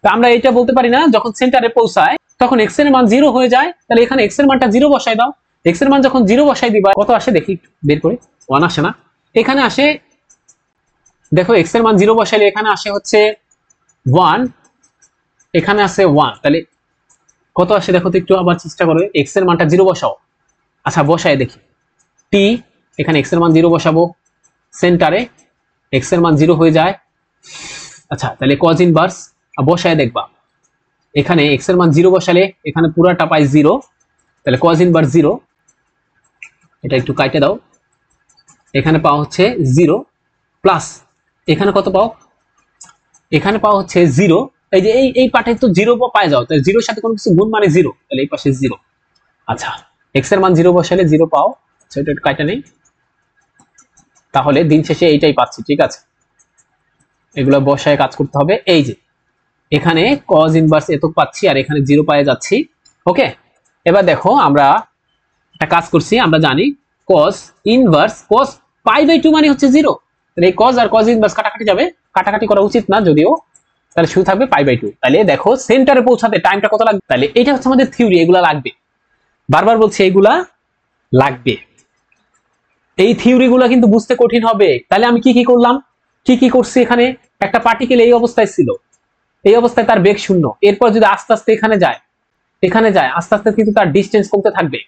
Speaker 1: তো আমরা এটা বলতে পারি না, যখন সেন্টারে পৌঁছায় তখন এক্স এর মান 0 হয়ে যায়, তাহলে এখানে এক্স এর মানটা 0 বসাই দাও। এক্স এর মান যখন 0 বসাই দিবা কত আসে দেখি বের করে? 1 আসে না? এখানে আসে, দেখো এক্স এর মান 0 বসাইলে এখানে আসে হচ্ছে 1, এখানে আসে 1, তাহলে কত আসে দেখো তো একটু আবার চেষ্টা করো, এক্স এর মানটা 0 বসাও। আচ্ছা বসাই দেখি, টি এখানে এক্স এর মান 0 বসাবো, সেন্টারে এক্স এর মান 0 হয়ে যায়। আচ্ছা তাহলে কজ ইনভার্স বসায় দেখবা, এখানে এক্স এর মান 0 বসালে এখানে পুরাটা পাই 0, তাহলে কজ ইনভার্স 0, এটা একটু কাটে দাও, এখানে পাওয়া হচ্ছে 0 প্লাস এখানে কত পাও? এখানে পাওয়া হচ্ছে 0, এই যে এই পার্টে তো 0 পায় যাও, তাহলে 0 এর সাথে কোনো কিছু গুণ মানে 0, তাহলে এই পাশে 0। আচ্ছা এক্স এর মান 0 বসালে 0 পাও, সেটা একটু কাটা নেই, তাহলে দিন শেষে এইটাই পাচ্ছি। ঠিক আছে, এগুলো বসায় কাজ করতে হবে। এই যে এখানে কজ ইনভার্স এত পাচ্ছি আর এখানে 0 পায়ে যাচ্ছি। ওকে, এবার দেখো আমরা একটা কাজ করছি, আমরা জানি কজ ইনভার্স cos π/2 মানে হচ্ছে 0, তাহলে এই কজ আর কজ ইনভার্স কাটাকাটি যাবে, কাটাকাটি করা উচিত না যদিও, তাহলে শুধু থাকবে π/2। তাহলে দেখো সেন্টারে পৌঁছাতে টাইমটা কত লাগবে, তাহলে এটা হচ্ছে আমাদের থিওরি, এগুলা লাগবে, বারবার বলছি এগুলা লাগবে। এই থিওরি গুলা কিন্তু বুঝতে কঠিন হবে। তাহলে আমি কি কি করলাম, কি কি করছি, এখানে একটা পার্টিকেল এই অবস্থায় ছিল, এই অবস্থায় তার বেগ 0, এরপর যদি আস্তে আস্তে এখানে যায়, এখানে যায় আস্তে আস্তে কিন্তু তার ডিস্টেন্স কমতে থাকবে,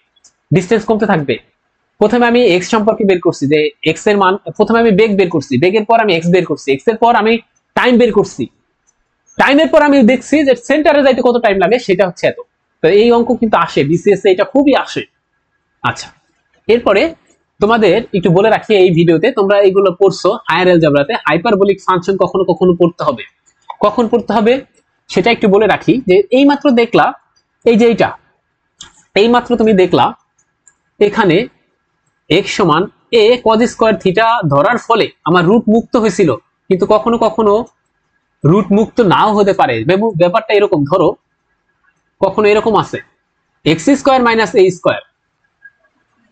Speaker 1: ডিস্টেন্স কমতে থাকবে। প্রথমে আমি এক্স সম্পর্কে বের করছি যে এক্স এর মান, প্রথমে আমি বেগ বের করছি, বেগের পর আমি এক্স বের করছি, এক্স এর পর আমি টাইম বের করছি, টাইমের পর আমি দেখছি যে সেন্টারে যাইতে কত টাইম লাগে, সেটা হচ্ছে এত। তো এই অঙ্ক কিন্তু আসে বিসিএস এ, এটা খুবই আসে। আচ্ছা এরপরে তোমাদের একটু বলে রাখি, এই ভিডিওতে তোমরা এইগুলো পড়ছো হায়ার অ্যালজেব্রাতে, হাইপারবোলিক ফাংশন কখনো কখনো পড়তে হবে, কখন পড়তে হবে সেটা একটু বলে রাখি। যে এইমাত্র দেখলা, এই যে এইটা এইমাত্র তুমি দেখলা এখানে x সমান a cos স্কয়ার থিটা ধরার ফলে আমার রুট মুক্ত হয়েছিল, কিন্তু কখনো কখনো রুট মুক্ত নাও হতে পারে। ব্যাপারটা এরকম, ধরো কখনো এরকম আছে x square minus a square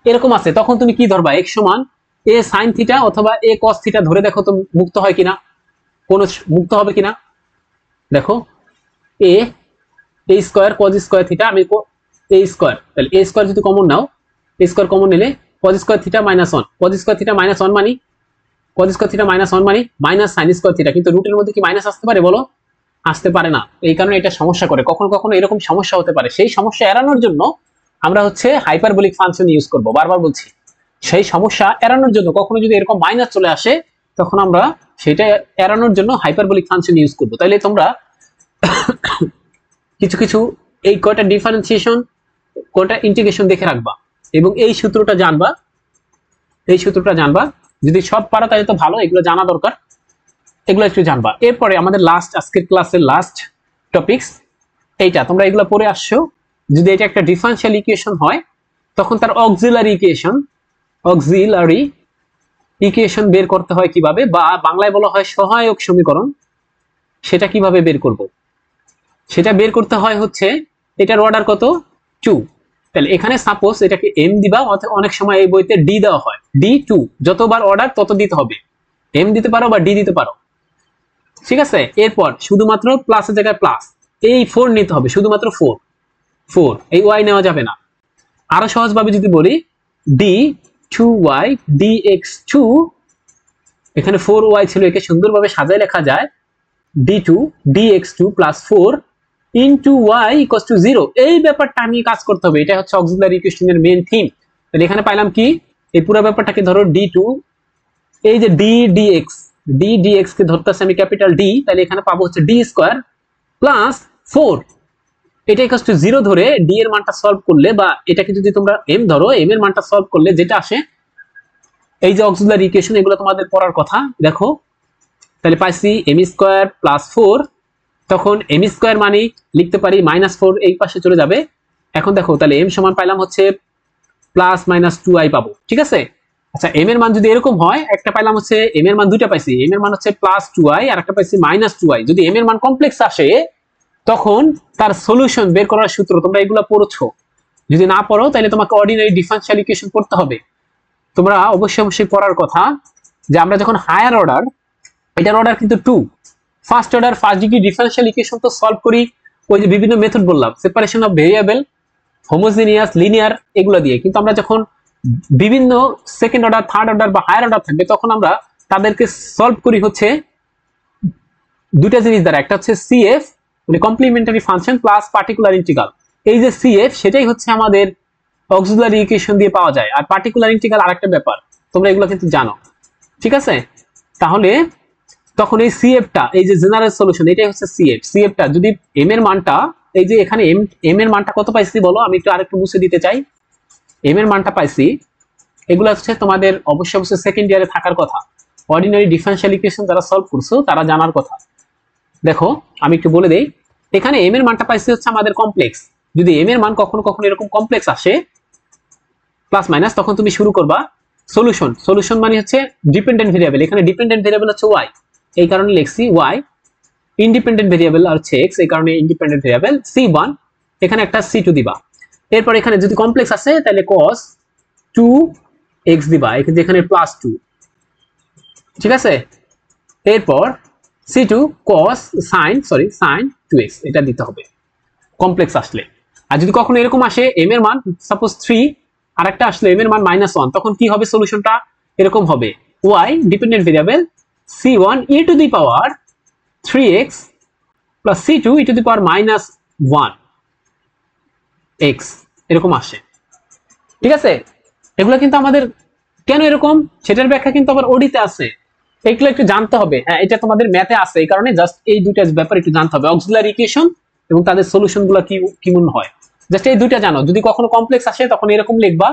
Speaker 1: এরকম আছে, তখন তুমি কি ধরবা? x সমান a sin থিটা অথবা a cos থিটা ধরে দেখো তো মুক্ত হয় কিনা, কোন মুক্ত হবে কিনা। দেখো a square cos square theta, আমি a স্কয়ার, তাহলে a স্কয়ার যদি common now, a square common নিলে cos square theta minus 1, cos square theta minus 1 মানে, cos স্কয়ার থিটা মাইনাস 1 মানে মাইনাস sin স্কয়ার থিটা, কিন্তু রুটের মধ্যে কি মাইনাস আসতে পারে বলো? আসতে পারে না। এই কারণে এটা সমস্যা করে, কখনো কখনো এরকম সমস্যা হতে পারে। সেই সমস্যা এড়ানোর জন্য আমরা হচ্ছে হাইপারবোলিক ফাংশন ইউজ করব, বারবার বলছি। সেই সমস্যা এড়ানোর জন্য কখনো যদি এরকম মাইনাস চলে আসে, তখন আমরা সেটা এড়ানোর জন্য হাইপারবোলিক ফাংশন ইউজ করব। তাইলে তোমরা কিছু কিছু এই কয়টা ডিফারেন্সিয়েশন, কয়টা ইন্টিগ্রেশন দেখে রাখবা এবং এই সূত্রটা জানবা, এই সূত্রটা জানবা। যদি সব পারো তাহলে তো ভালো, এগুলো জানা দরকার, এগুলো একটু জানবা। এরপরে আমাদের লাস্ট, আজকের ক্লাসের লাস্ট টপিকস এইটা, তোমরা এগুলো পড়ে আসছো। যদি এটা একটা ডিফারেনশিয়াল ইকুয়েশন হয় তখন তার অক্সিলারি ইকুয়েশন বের করতে হয় কিভাবে, বা বাংলায় বলা হয় সহায়ক সমীকরণ, সেটা কিভাবে বের করব, সেটা বের করতে হয় হচ্ছে এটার অর্ডার কত 2, তাহলে এখানে সাপোজ এটাকে m দিবা, অনেক সময় এই বইতে d দেওয়া হয়, d2, যতবার অর্ডার তত দিতে হবে, m দিতে পারো বা d দিতে পারো, ঠিক আছে। এরপর শুধুমাত্র প্লাসের জায়গায় প্লাস, এই 4 নিতে হবে, শুধুমাত্র 4, এই y নেওয়া যাবে না। আরো সহজভাবে যদি বলি d2y dx2, এখানে 4y ছিল, একে সুন্দরভাবে সাজায় লেখা যায় d2 dx2 plus 4 into y equals to 0, এই ব্যাপারটা নিয়ে কাজ করতে হবে। এটা হচ্ছে অক্সিলারি ইকুয়েশনের মেইন থিম। তাহলে এখানে পাইলাম কি, এই পুরো ব্যাপারটাকে ধরো d2, এই যে d dx কে ধরতেছে আমি ক্যাপিটাল D, তাহলে এখানে পাবো হচ্ছে d স্কয়ার প্লাস 4, এটা ইকুয়ালস টু 0 ধরে d এর মানটা সলভ করলে, বা এটাকে যদি তোমরা m ধরো, m এর মানটা সলভ করলে যেটা আসে, এই যে অক্সিলারি ইকুয়েশন এগুলো তোমাদের পড়ার কথা। দেখো তাহলে পাইছি m স্কয়ার প্লাস 4, তখন m স্কয়ার মানে লিখতে পারি -4, এই পাশে চলে যাবে। এখন দেখো তাহলে m সমান পাইলাম হচ্ছে প্লাস মাইনাস 2i পাবো, ঠিক আছে। আচ্ছা m এর মান যদি এরকম হয়, একটা পাইলাম হচ্ছে m এর মান দুইটা পাইছি, m এর মান হচ্ছে প্লাস 2i আর একটা পাইছি মাইনাস 2i। যদি m এর মান কমপ্লেক্স আসে তখন তার সলিউশন বের করার সূত্র তোমরা এগুলো পড়ছো, যদি না পড়ো তাহলে তোমাকে অর্ডিনারি ডিফারেনশিয়াল ইকুয়েশন পড়তে হবে। তোমরা অবশ্যই পড়ার কথা যে আমরা যখন হায়ার অর্ডার, এটার অর্ডার কিন্তু 2, first order first degree differential equation তো সলভ করি ওই যে বিভিন্ন মেথড বললাম, separation of variable, homogeneous, linear, এগুলো দিয়ে। কিন্তু আমরা যখন বিভিন্ন সেকেন্ড অর্ডার, থার্ড অর্ডার বা হায়ার অর্ডার থাকবে, তখন আমরা তাদেরকে সলভ করি হচ্ছে দুইটা জিনিস দ্বারা। একটা হচ্ছে সিএফ মানে complimentary function plus particular integral. এই যে সিএফ সেটাই হচ্ছে আমাদের অক্সিলারি ইকুয়েশন দিয়ে পাওয়া যায়, আর পার্টিকুলার ইন্টিগ্রাল আরেকটা ব্যাপার, তোমরা এগুলো কিন্তু জানো, ঠিক আছে। তাহলে তখন এই সিএফটা, এই যে জেনারেল সলিউশন, এটাই হচ্ছে সিএফটা যদি এম এর মানটা, এই যে এখানে এম এর মানটা কত পাইছি বলো, আমি একটু আরেকটু মুছে দিতে চাই। এম এর মানটা পাইছি, এগুলো হচ্ছে তোমাদের অবশ্যই সেকেন্ড ইয়ারে থাকার কথা, অর্ডিনারি ডিফারেনশিয়াল ইকুয়েশন যারা সলভ করছো তারা জানার কথা। দেখো আমি একটু বলে দেই, এখানে এম এর মানটা পাইছি হচ্ছে আমাদের কমপ্লেক্স। যদি এম এর মান কখনো কখনো এরকম কমপ্লেক্স আসে প্লাস মাইনাস, তখন তুমি শুরু করবা সলিউশন মানে হচ্ছে ডিপেন্ডেন্ট ভেরিয়েবল, এখানে ডিপেন্ডেন্ট ভেরিয়েবল হচ্ছে ওয়াই, এই কারণে লিখছি ওয়াই, ইন্ডিপেন্ডেন্ট ভেরিয়েবল হচ্ছে এক্স, এই কারণে ইন্ডিপেন্ডেন্ট ভেরিয়েবল c1, এখানে একটা c2 দিবা। এরপর এখানে যদি কমপ্লেক্স আসে তাহলে cos 2x দিবা, এখানে প্লাস 2, ঠিক আছে। এরপর c2 cos sin 2x, এটা দিতে হবে কমপ্লেক্স আসলে। আর যদি কখনো এরকম আসে m এর মান সাপোজ 3 আর একটা আসলে m এর মান -1, তখন কি হবে সলিউশনটা, এরকম হবে y dependent variable c1 e to the power 3x plus c2 e to the power -1x, এরকম আসে, ঠিক আছে। এগুলো কিন্তু আমাদের কেন এরকম সেটার ব্যাখ্যা কিন্তু আবার ওডিতে আছে, এগুলো একটু জানতে হবে। হ্যাঁ, এটা তোমাদের ম্যাথে আছে, এই কারণে জাস্ট এই দুইটা ব্যাপার একটু জানতে হবে, অক্সিলারি ইকুয়েশন এবং তাদের সলিউশন গুলো কি কেমন হয়, জাস্ট এই দুইটা জানো। যদি কখনো কমপ্লেক্স আসে তখন এরকম লিখবা,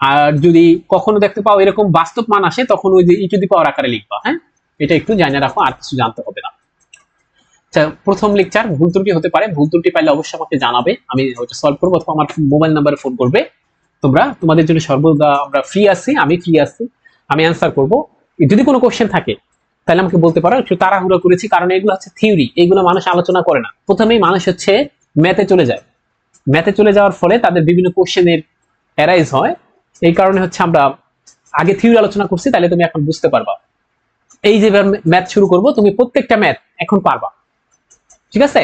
Speaker 1: আর যদি কখনো দেখতে পাও এরকম বাস্তব মান আসে তখন ওই যে ই টু দি পাওয়ার আকারে লিখবা। হ্যাঁ, এটা একটু জানা রাখো, আর কিছু জানতে হবে না। আচ্ছা, প্রথম লেকচার, ভুল ত্রুটি হতে পারে, ভুল ত্রুটি পাইলে অবশ্যই আমাকে জানাবে, আমি ওটা সলভ করবো, অথবা আমার মোবাইল নাম্বারে ফোন করবে। তোমরা, তোমাদের জন্য সর্বদা আমরা ফ্রি আছি, আমি ফ্রি আছি, আমি অ্যান্সার করব। যদি কোনো কোশ্চেন থাকে তাহলে আমাকে বলতে পারো। একটু তাড়াহুড়ো করেছি কারণ এগুলো হচ্ছে থিওরি, এইগুলো মানুষ আলোচনা করে না। প্রথমেই মানুষ হচ্ছে ম্যাথে চলে যায়, ম্যাথে চলে যাওয়ার ফলে তাদের বিভিন্ন কোশ্চেনের অ্যারাইজ হয়, এই কারণে হচ্ছে আমরা আগে থিওরি আলোচনা করছি, তাহলে তুমি এখন বুঝতে পারবা। এই যে ম্যাথ শুরু করব, তুমি প্রত্যেকটা ম্যাথ এখন পারবা, ঠিক আছে।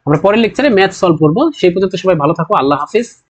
Speaker 1: আমরা পরের লেকচারে ম্যাথ সলভ করব, সেই পর্যন্ত সবাই ভালো থাকো, আল্লাহ হাফিজ।